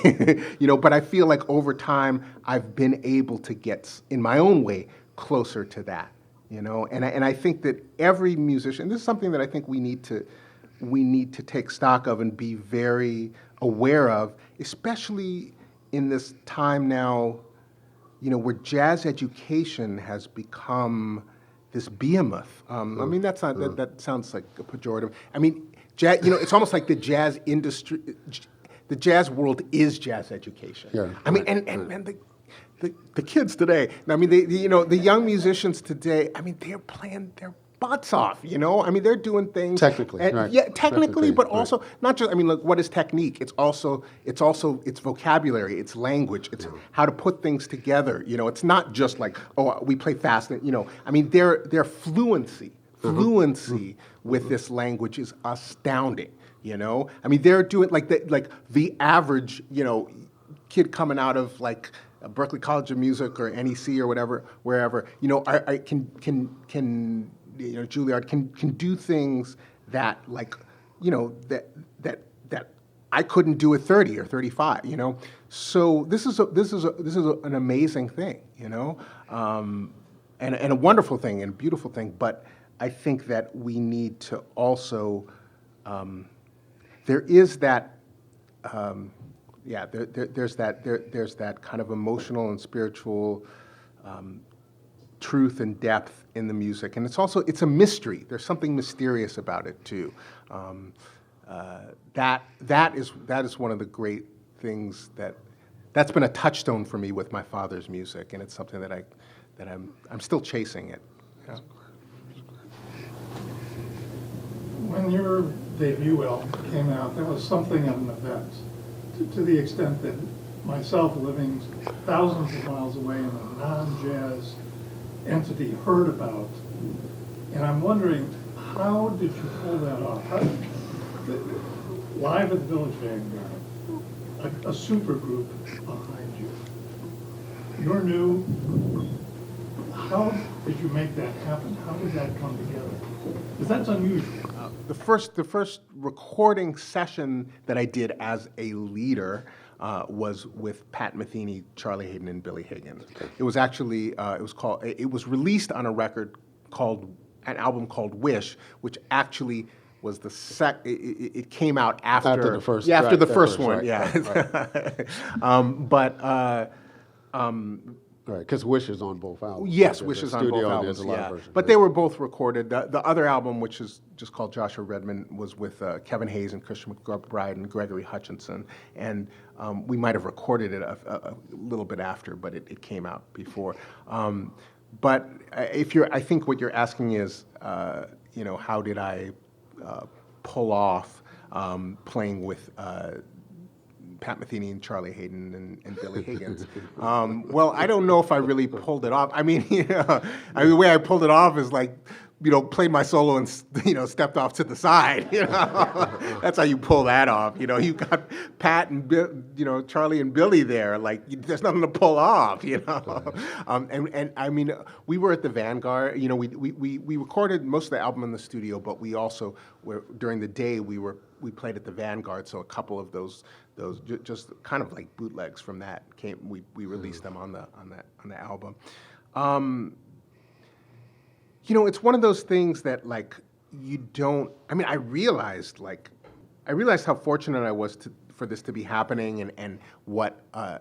C: but I feel like over time I've been able to get, in my own way, closer to that, and I think that every musician. This is something that I think we need to take stock of and be very aware of, especially in this time now, where jazz education has become this behemoth. That sounds like a pejorative. Jazz, it's almost like the jazz industry, the jazz world is jazz education.
B: Yeah.
C: And the kids today, the young musicians today, they're playing their butts off, they're doing things
B: Technically, right.
C: Yeah, technically, but
B: right.
C: also not just. What is technique? It's vocabulary, it's language, it's how to put things together. It's not just like, oh, we play fast. Their fluency with this language is astounding. They're doing like the average kid coming out of like Berklee College of Music or NEC or whatever, wherever, I can Juilliard can do things that that I couldn't do at 30 or 35. So this is an amazing thing, and a wonderful thing and a beautiful thing. But I think that we need to also there is that. There's that kind of emotional and spiritual truth and depth in the music, and it's a mystery. There's something mysterious about it too. That is one of the great things that's been a touchstone for me with my father's music, and it's something that I'm still chasing it. Yeah.
E: When your debut album came out, there was something of an event, to the extent that myself, living thousands of miles away in a non-jazz entity, heard about. And I'm wondering, how did you pull that off? Live at the Village Vanguard, a super group behind you. You're new. How did you make that happen? How did that come together? Because that's unusual.
C: The first recording session that I did as a leader was with Pat Metheny, Charlie Hayden, and Billy Higgins. It was actually it was released on an album called Wish, which actually was the it came out after
B: the first.
C: Yeah, after
B: right,
C: the first
B: right,
C: one.
B: right,
C: Yeah.
B: Right. Right, because Wish is on both albums.
C: Yes,
B: There's
C: Wish
B: a
C: is on both
B: studio and
C: albums.
B: there's a live
C: Yeah,
B: version.
C: but they were both recorded. The other album, which is just called Joshua Redman, was with Kevin Hayes and Christian McBride and Gregory Hutchinson, and we might have recorded it a little bit after, but it came out before. But I think what you're asking is, how did I pull off playing with Pat Metheny and Charlie Hayden and Billy Higgins. Well, I don't know if I really pulled it off. The way I pulled it off is like played my solo and stepped off to the side. That's how you pull that off. You got Pat and Charlie and Billy there. Like there's nothing to pull off. And I mean, we were at the Vanguard. We recorded most of the album in the studio, but we also during the day we played at the Vanguard. So a couple of those just kind of like bootlegs from that came. We released them on the album. It's one of those things that like you don't. I mean, I realized how fortunate I was for this to be happening, and what a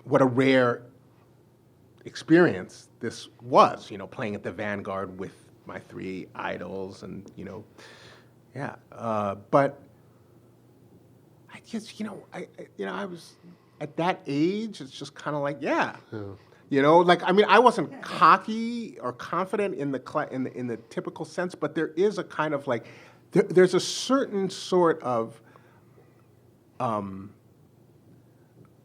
C: rare experience this was. Playing at the Vanguard with my three idols, and yeah. But I guess I was at that age. It's just kind of like yeah. I mean, I wasn't cocky or confident in the typical sense, but there is a kind of like, there's a certain sort of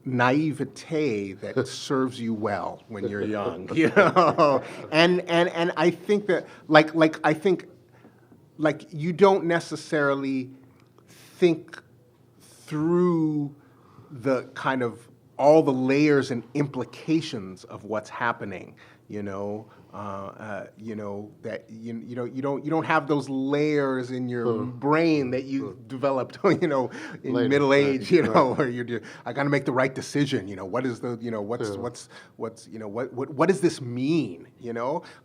C: naivete that serves you well when you're young, and I think that I think you don't necessarily think through the kind of all the layers and implications of what's happening, that you don't have those layers in your brain that you developed, in
B: Later,
C: middle age,
B: right.
C: where I got to make the right decision. What is the, what does this mean?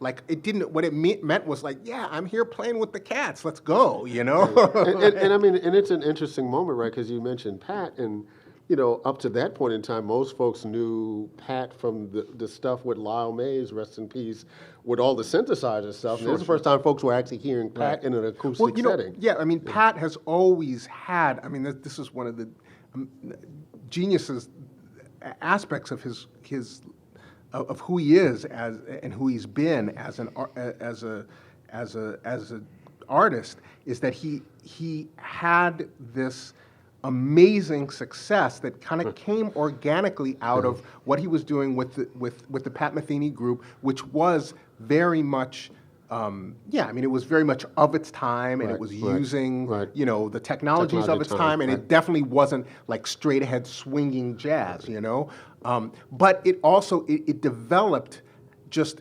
C: Like it didn't. What it meant was like, yeah, I'm here playing with the cats. Let's go.
B: and I mean, and it's an interesting moment, right? Because you mentioned Pat and. Up to that point in time, most folks knew Pat from the stuff with Lyle Mays, rest in peace, with all the synthesizer stuff. And this is the first time folks were actually hearing Pat in an acoustic setting.
C: Yeah, I mean, Pat has always had, I mean, this is one of the geniuses aspects of his of who he is and who he's been as an artist, is that he had this amazing success that kind of came organically out of what he was doing with the Pat Metheny group, which was very much, I mean, it was very much of its time, and it was using, the technologies of its time, and it definitely wasn't like straight ahead swinging jazz, but it also it developed just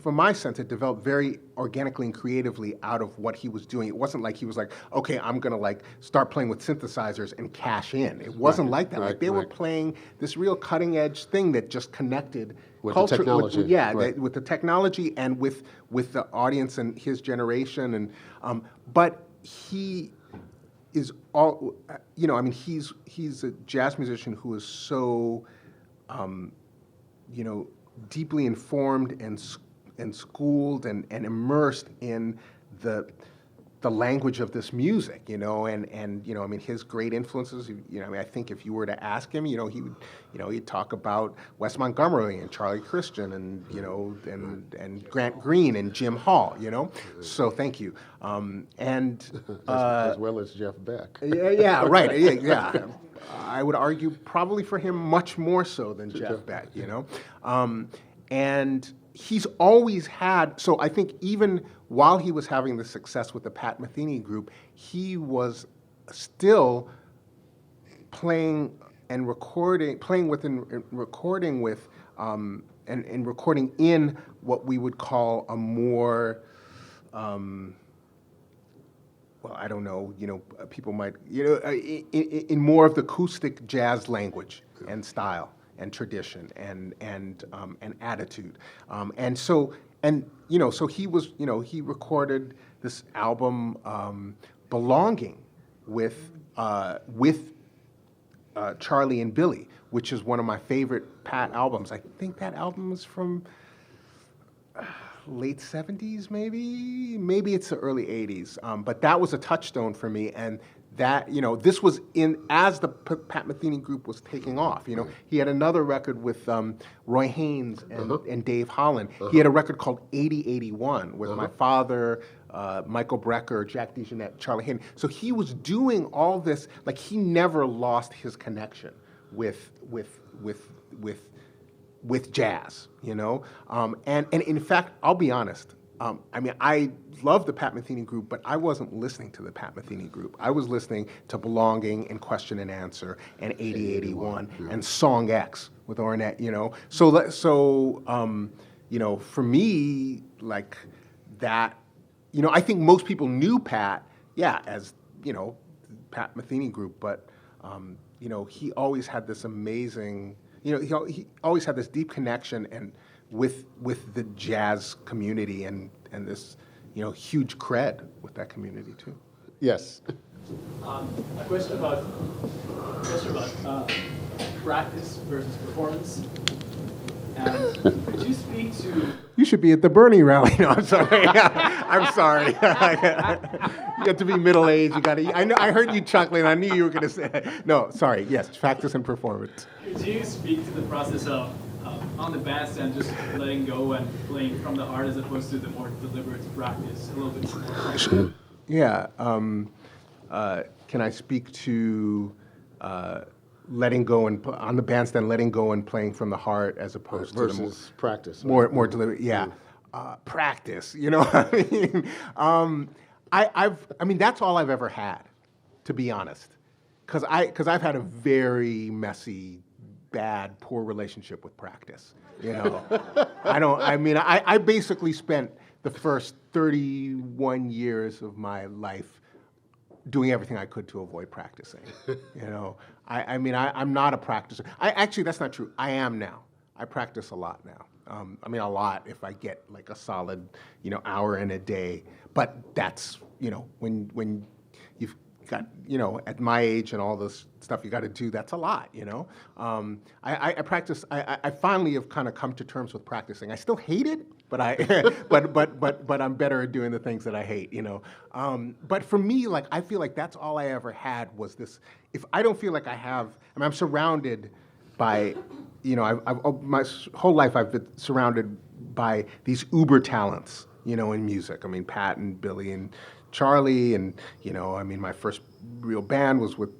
C: from my sense, it developed very organically and creatively out of what he was doing. It wasn't like he was like, okay, I'm gonna like start playing with synthesizers and cash in. It wasn't like that. Like they were playing this real cutting edge thing that just connected
B: with
C: culture,
B: the technology.
C: with the technology and with the audience and his generation. And but he is all, I mean, he's a jazz musician who is so, deeply informed and schooled and immersed in the language of this music, and I mean his great influences. I mean, I think if you were to ask him, he would, he'd talk about Wes Montgomery and Charlie Christian and and Grant Green and Jim Hall, So thank you, and
B: as well as Jeff Beck.
C: yeah, right, yeah. I would argue probably for him much more so than Jeff Beck, and he's always had, so I think even while he was having the success with the Pat Metheny group, he was still playing and recording in what we would call a more, well, I don't know, people might, in more of the acoustic jazz language and style and tradition and attitude, and so he was, he recorded this album, Belonging, with Charlie and Billy, which is one of my favorite Pat albums. I think that album is from late 70s, maybe it's the early 80s, but that was a touchstone for me, and that, this was as the Pat Metheny group was taking off, He had another record with Roy Haynes and Dave Holland. He had a record called 8081 with my father, Michael Brecker, Jack DeJohnette, Charlie Hayden. So he was doing all this, like he never lost his connection with with jazz, you know? And in fact, I'll be honest, I mean, I love the Pat Metheny group, but I wasn't listening to the Pat Metheny group. I was listening to Belonging and Question and Answer and 8081 and Song X with Ornette, you know? You know, for me, like that, you know, I think most people knew Pat, yeah, as, you know, Pat Metheny group, but, you know, he always had this amazing, you know, he always had this deep connection and with the jazz community and this, you know, huge cred with that community too.
B: Yes.
F: A question about practice versus performance. And could you speak to?
C: You should be at the Bernie rally. No, I'm sorry. I'm sorry. You have to be middle-aged. You got to. I heard you chuckling. I knew you were going to say. No, sorry. Yes, practice and performance.
F: Could you speak to the process of on the bandstand just letting go and playing from the heart as opposed to the more deliberate practice a little bit more?
C: Yeah. Can I speak to letting go and on the bandstand, letting go and playing from the heart as opposed to the
B: Versus practice.
C: more deliberate? Yeah. Practice. You know what I mean? I mean that's all I've ever had, to be honest, because I've had a very messy, bad, poor relationship with practice. You know, I basically spent the first 31 years of my life doing everything I could to avoid practicing. You know, I'm not a practicer. Actually, that's not true. I am now. I practice a lot now. I mean, a lot if I get like a solid, you know, hour in a day. But that's, you know, when you've got, you know, at my age and all this stuff you got to do, that's a lot, you know. I practice. I finally have kind of come to terms with practicing. I still hate it, but but I'm better at doing the things that I hate, you know. But for me, like I feel like that's all I ever had was this. If I don't feel like I have, I mean, I'm surrounded by, you know, my whole life I've been surrounded by these uber talents, you know, in music. I mean, Pat and Billy and Charlie, and you know, I mean, my first real band was with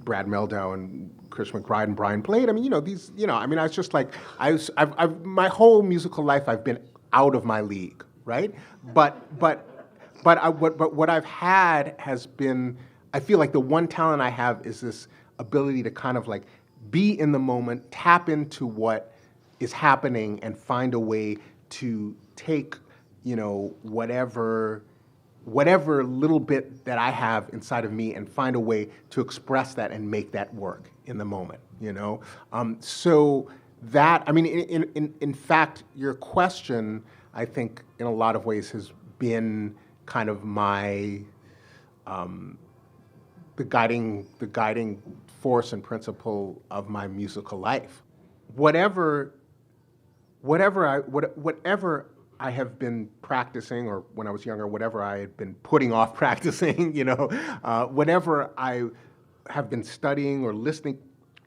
C: Brad Meldau and Chris McBride and Brian Blade. I mean, you know, these, you know, I mean, I was just like, I've my whole musical life I've been out of my league, right? But what I've had has been, I feel like the one talent I have is this ability to kind of like be in the moment, tap into what is happening, and find a way to take, you know, whatever little bit that I have inside of me and find a way to express that and make that work in the moment, you know? So that, I mean, in fact, your question, I think, in a lot of ways has been kind of my, the guiding force and principle of my musical life. Whatever I have been practicing, or when I was younger, whatever I had been putting off practicing, you know, whatever I have been studying or listening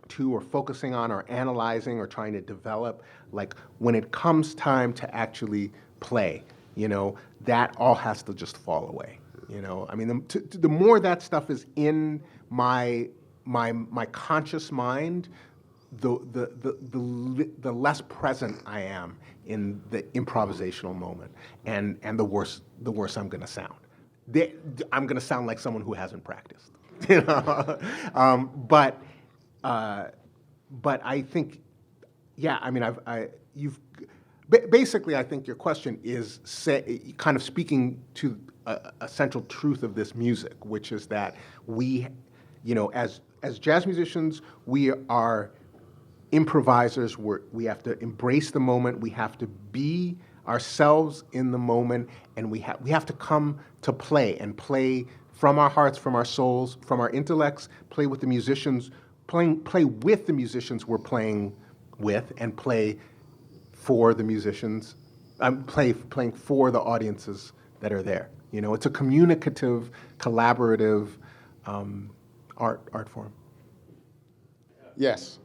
C: to or focusing on or analyzing or trying to develop, like when it comes time to actually play, you know, that all has to just fall away, you know. I mean, the more that stuff is in my conscious mind, the less present I am in the improvisational moment, and the worse I'm going to sound. I'm going to sound like someone who hasn't practiced, you know. But I think, yeah, I mean, basically I think your question is kind of speaking to a central truth of this music, which is that we, you know, as jazz musicians, we are improvisers. We have to embrace the moment. We have to be ourselves in the moment, and we have to come to play and play from our hearts, from our souls, from our intellects. Play with the musicians, play with the musicians we're playing with, and play for the musicians. Playing for the audiences that are there. You know, it's a communicative, collaborative art form.
B: Yes.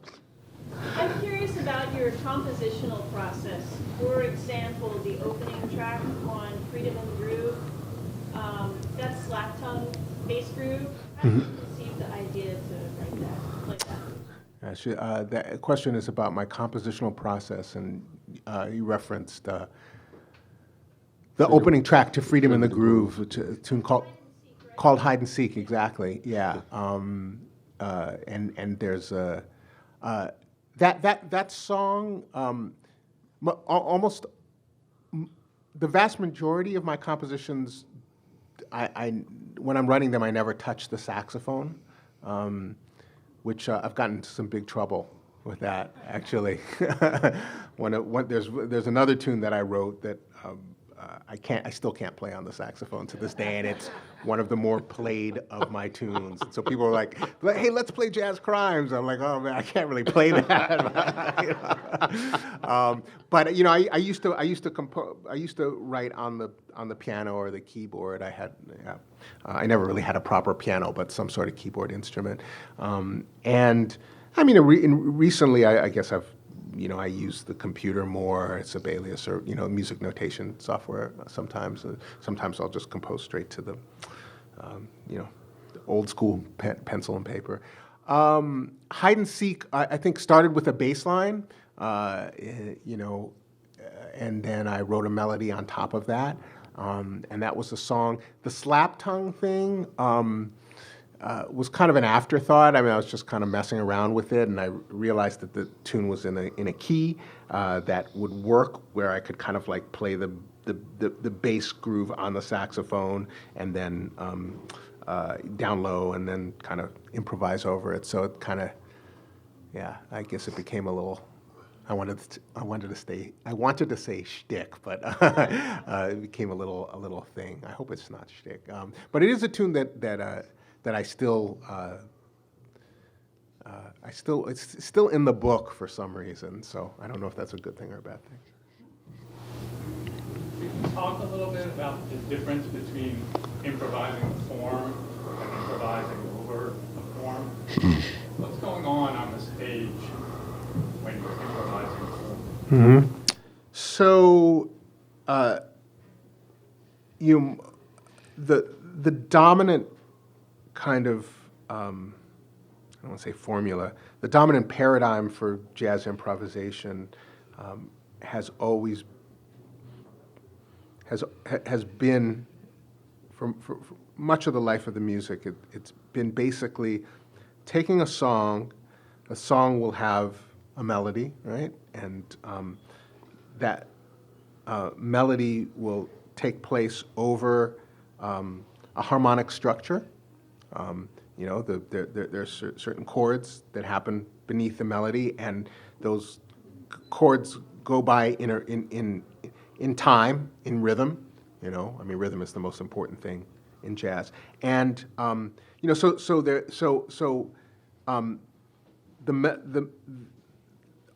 G: I'm curious about your compositional process. For example, the opening track on Freedom and Groove, that's slap tongue bass groove. How did you conceive the idea to write that like that?
C: The question is about my compositional process, and you referenced the opening track to Freedom in the Groove, which is a tune called Hide and Seek, exactly, yeah. And there's that song, almost the vast majority of my compositions, when I'm writing them, I never touch the saxophone, which I've gotten into some big trouble with that, actually. There's another tune that I wrote that I still can't play on the saxophone to this day, and it's one of the more played of my tunes. And so people are like, "Hey, let's play Jazz Crimes." I'm like, "Oh man, I can't really play that." But I used to write on the piano or the keyboard. I never really had a proper piano, but some sort of keyboard instrument. And I mean, recently, I guess I use the computer more, Sibelius, or music notation software sometimes. Sometimes I'll just compose straight to the old school pencil and paper. Hide and Seek, I think, started with a bass line, and then I wrote a melody on top of that, and that was the song. The slap tongue thing was kind of an afterthought. I mean, I was just kind of messing around with it, and I realized that the tune was in a key that would work, where I could kind of like play the bass groove on the saxophone, and then down low, and then kind of improvise over it. So it kind of, I guess it became a little. I wanted to say shtick, but it became a little thing. I hope it's not shtick, but it is a tune that I still, it's still in the book for some reason. So I don't know if that's a good thing or a bad thing.
H: Can you talk a little bit about the difference between improvising the form and improvising over the form? What's going on the stage when you're improvising the form?
C: Mm-hmm. So, the dominant kind of, I don't want to say formula, the dominant paradigm for jazz improvisation has always has been, for much of the life of the music, it's been basically taking a song will have a melody, right? And that melody will take place over a harmonic structure. There's certain chords that happen beneath the melody, and those chords go by in time, in rhythm. Rhythm is the most important thing in jazz. And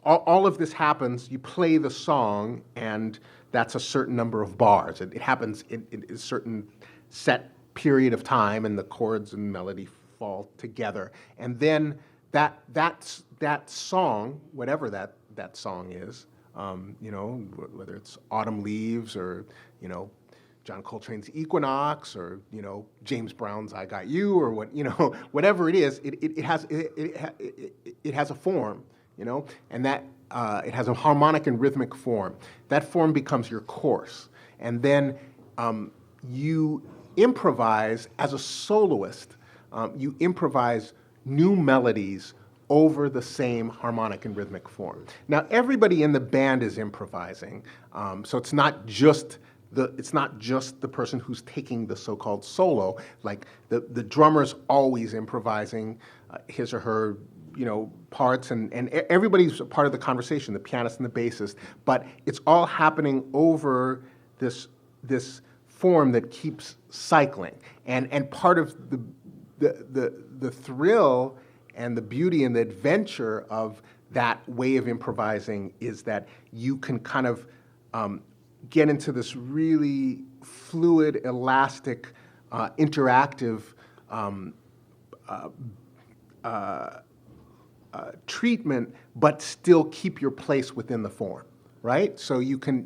C: all of this happens. You play the song, and that's a certain number of bars. It happens in a certain set period of time, and the chords and melody fall together. And then that song, whatever that song is, whether it's Autumn Leaves or John Coltrane's Equinox or James Brown's I Got You, or whatever it is, it has a form, and that it has a harmonic and rhythmic form. That form becomes your course, and then you improvise as a soloist. You improvise new melodies over the same harmonic and rhythmic form. Now, everybody in the band is improvising, so it's not just the person who's taking the so-called solo. Like the drummer's always improvising his or her parts, and everybody's a part of the conversation, the pianist and the bassist. But it's all happening over this form that keeps cycling, and part of the thrill and the beauty and the adventure of that way of improvising is that you can kind of get into this really fluid, elastic, interactive treatment, but still keep your place within the form, right? So you can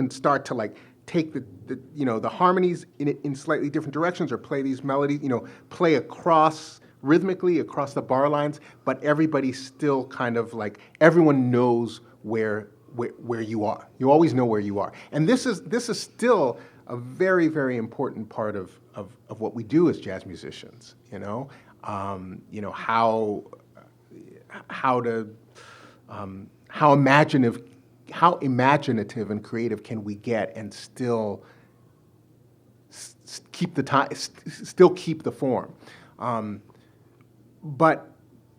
C: start to like take the harmonies in slightly different directions, or play these melodies, play across rhythmically across the bar lines, but everybody's still kind of like, everyone knows where you are. You always know where you are. And this is still a very, very important part of what we do as jazz musicians, you know? How imaginative and creative can we get and still keep the time, still keep the form. But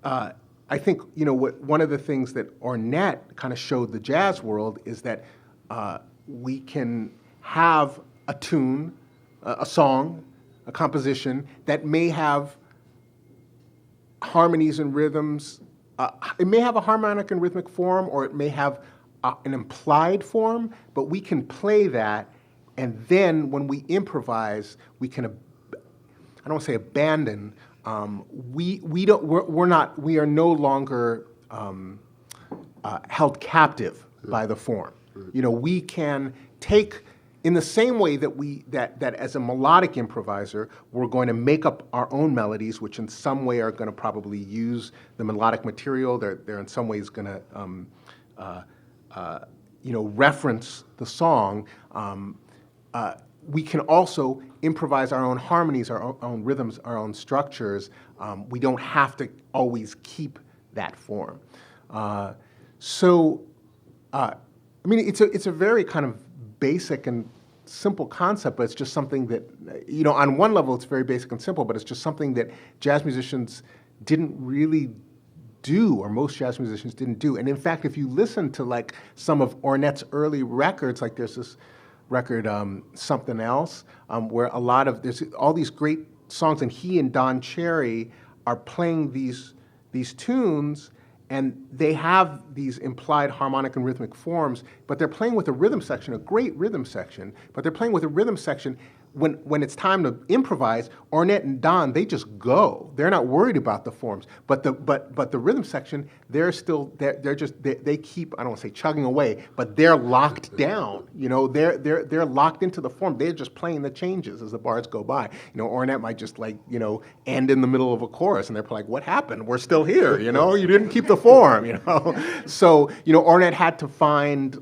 C: I think, you know, one of the things that ornette kind of showed the jazz world is that we can have a tune, a song, a composition that may have harmonies and rhythms. It may have a harmonic and rhythmic form, or it may have an implied form, but we can play that, and then when we improvise, we can, I don't want to say abandon, we are no longer held captive by the form. You know, we can take, in the same way that as a melodic improviser, we're going to make up our own melodies, which in some way are going to probably use the melodic material. They're in some ways going to, reference the song. We can also improvise our own harmonies, our own rhythms, our own structures. We don't have to always keep that form. I mean, it's a very kind of basic and simple concept, but it's just something that, you know, on one level it's very basic and simple, but it's just something that jazz musicians didn't really do, or most jazz musicians didn't do. And in fact, if you listen to like some of Ornette's early records, like there's this record, Something Else, where there's all these great songs, and he and Don Cherry are playing these tunes, and they have these implied harmonic and rhythmic forms, but they're playing with a rhythm section, a great rhythm section, but they're playing with a rhythm section. When it's time to improvise, Ornette and Don, they just go. They're not worried about the forms. But the rhythm section, they keep, I don't want to say chugging away, but they're locked down. You know, they're locked into the form. They're just playing the changes as the bars go by. You know, Ornette might just end in the middle of a chorus, and they're like, "What happened? We're still here. You know, you didn't keep the form." You know, so Ornette had to find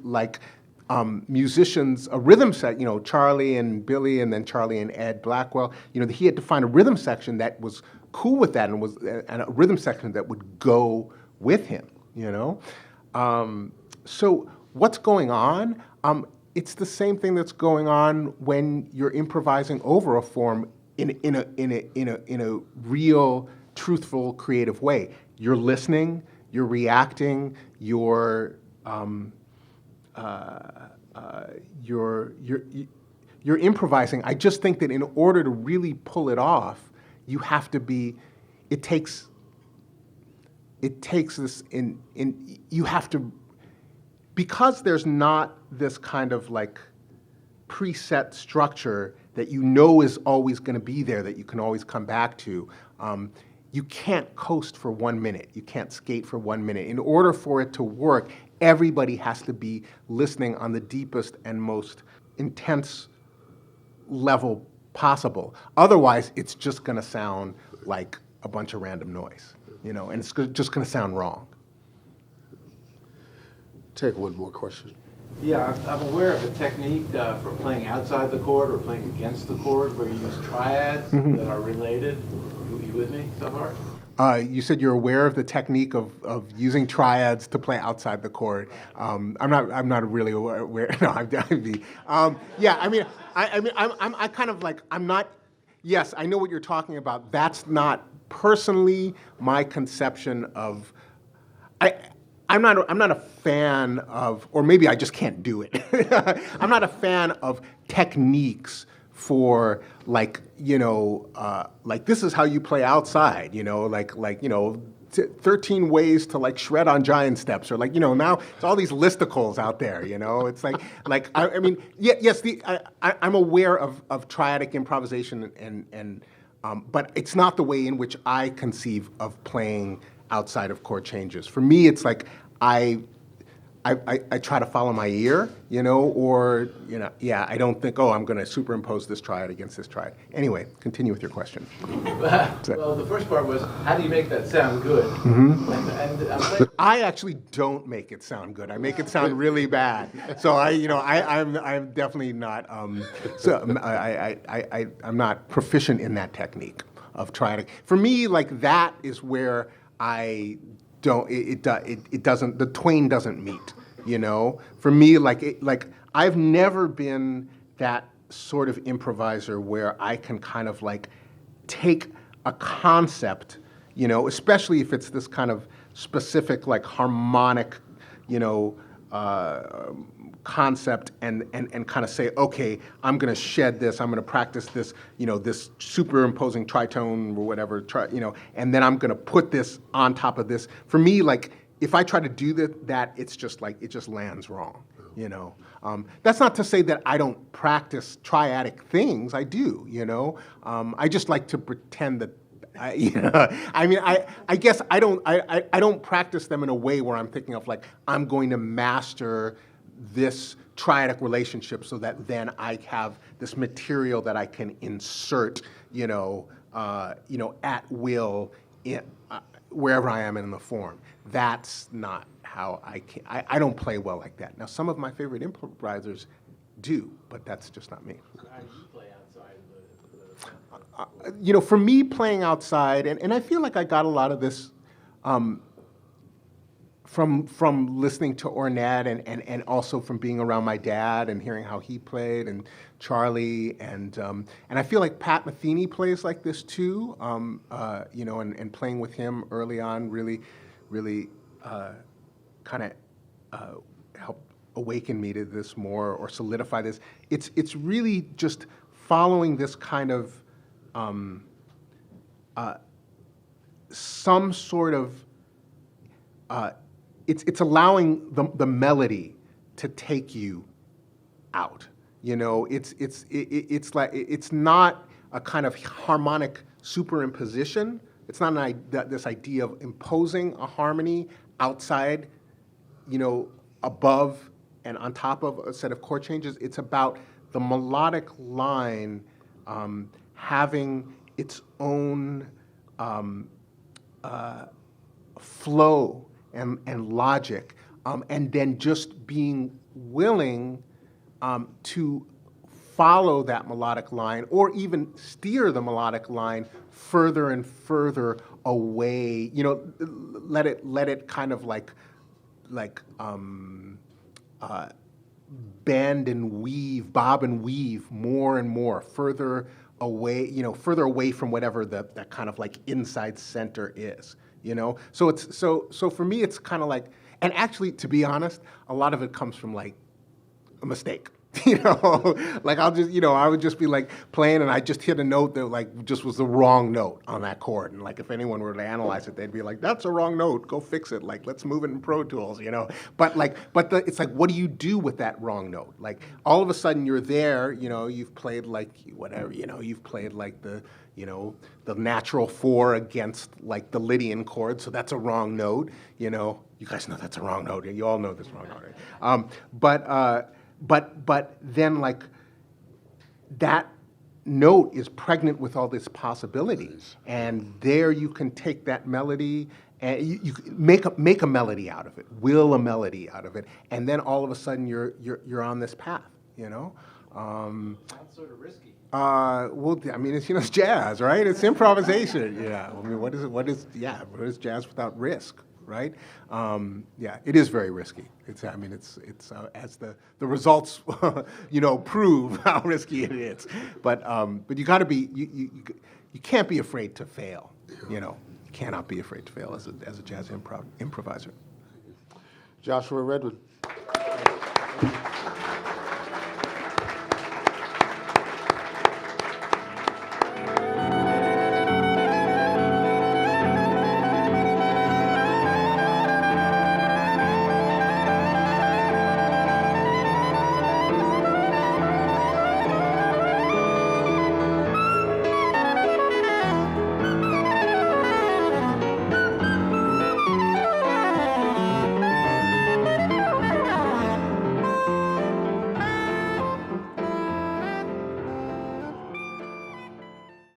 C: musicians, a rhythm set, Charlie and Billy, and then Charlie and Ed Blackwell, he had to find a rhythm section that was cool with that, and a rhythm section that would go with him, So what's going on? It's the same thing that's going on when you're improvising over a form in a real, truthful, creative way. You're listening, you're reacting, you're improvising. I just think that in order to really pull it off, you have to be. It takes this you have to, because there's not this kind of like preset structure that is always going to be there, that you can always come back to. You can't coast for 1 minute. You can't skate for 1 minute. In order for it to work, everybody has to be listening on the deepest and most intense level possible. Otherwise, it's just going to sound like a bunch of random noise, and it's just going to sound wrong.
B: Take one more question.
I: Yeah, I'm aware of a technique for playing outside the chord or playing against the chord where you use triads that are related. You with me so far?
C: You said you're aware of the technique of using triads to play outside the chord. I'm not really aware. No, yeah. I kind of like, I'm not. Yes, I know what you're talking about. That's not personally my conception of. I'm not a fan of, or maybe I just can't do it. I'm not a fan of techniques for like this is how you play outside, 13 ways to like shred on giant steps, or now it's all these listicles out there, it's I'm aware of triadic improvisation and but it's not the way in which I conceive of playing outside of chord changes. For me, it's like I I try to follow my ear, or, I don't think, oh, I'm going to superimpose this triad against this triad. Anyway, continue with your question.
I: Well, the first part was, how do you make that sound good? And I'm playing
C: I actually don't make it sound good. I make it sound really bad. So I'm definitely not. I'm not proficient in that technique of trying to. For me, like that is where I don't. It doesn't. The twain doesn't meet. For me, like I've never been that sort of improviser where I can kind of like take a concept, especially if it's this kind of specific like harmonic, concept and kind of say, okay, I'm going to shed this, I'm going to practice this, this superimposing tritone or whatever, and then I'm going to put this on top of this. For me, like, if I try to do that, it's just like, it just lands wrong, That's not to say that I don't practice triadic things. I do, I just like to pretend that I guess I don't practice them in a way where I'm thinking of like, I'm going to master this triadic relationship so that then I have this material that I can insert, at will in, wherever I am in the form. That's not how I don't play well like that. Now, some of my favorite improvisers do, but that's just not me.
I: how do you play outside
C: For me, playing outside, and I feel like I got a lot of this from listening to Ornette and also from being around my dad and hearing how he played, and Charlie, and I feel like Pat Metheny plays like this too, and playing with him early on really kind of helped awaken me to this more or solidify this. It's really just following this kind of some sort of it's allowing the melody to take you out. It's like it's not a kind of harmonic superimposition. It's not this idea of imposing a harmony outside, above and on top of a set of chord changes. It's about the melodic line having its own flow and logic, and then just being willing to follow that melodic line or even steer the melodic line further and further away. Let it kind of like bend and weave, bob and weave more and more, further away from whatever that kind of like inside center is. So it's so for me it's kind of like, and actually, to be honest, a lot of it comes from like a mistake. Like I would just be like playing and I just hit a note that like just was the wrong note on that chord. And like if anyone were to analyze it, they'd be like, that's a wrong note, go fix it. Like, let's move it in Pro Tools, But it's like, what do you do with that wrong note? Like all of a sudden you're there, you've played like whatever, you've played like the natural 4 against like the Lydian chord, so that's a wrong note, You guys know that's a wrong note. You all know this wrong note, right? But then like that note is pregnant with all this possibilities, and there you can take that melody and you make a melody out of it, will a melody out of it, and then all of a sudden you're on this path,
I: Sounds sort of risky.
C: Well, I mean, it's jazz, right? It's improvisation. Yeah. I mean, what is jazz without risk, right? Yeah, it is very risky. It's as the results, prove how risky it is. But you got to be, you can't be afraid to fail. You cannot be afraid to fail as a jazz improviser.
B: Joshua Redman.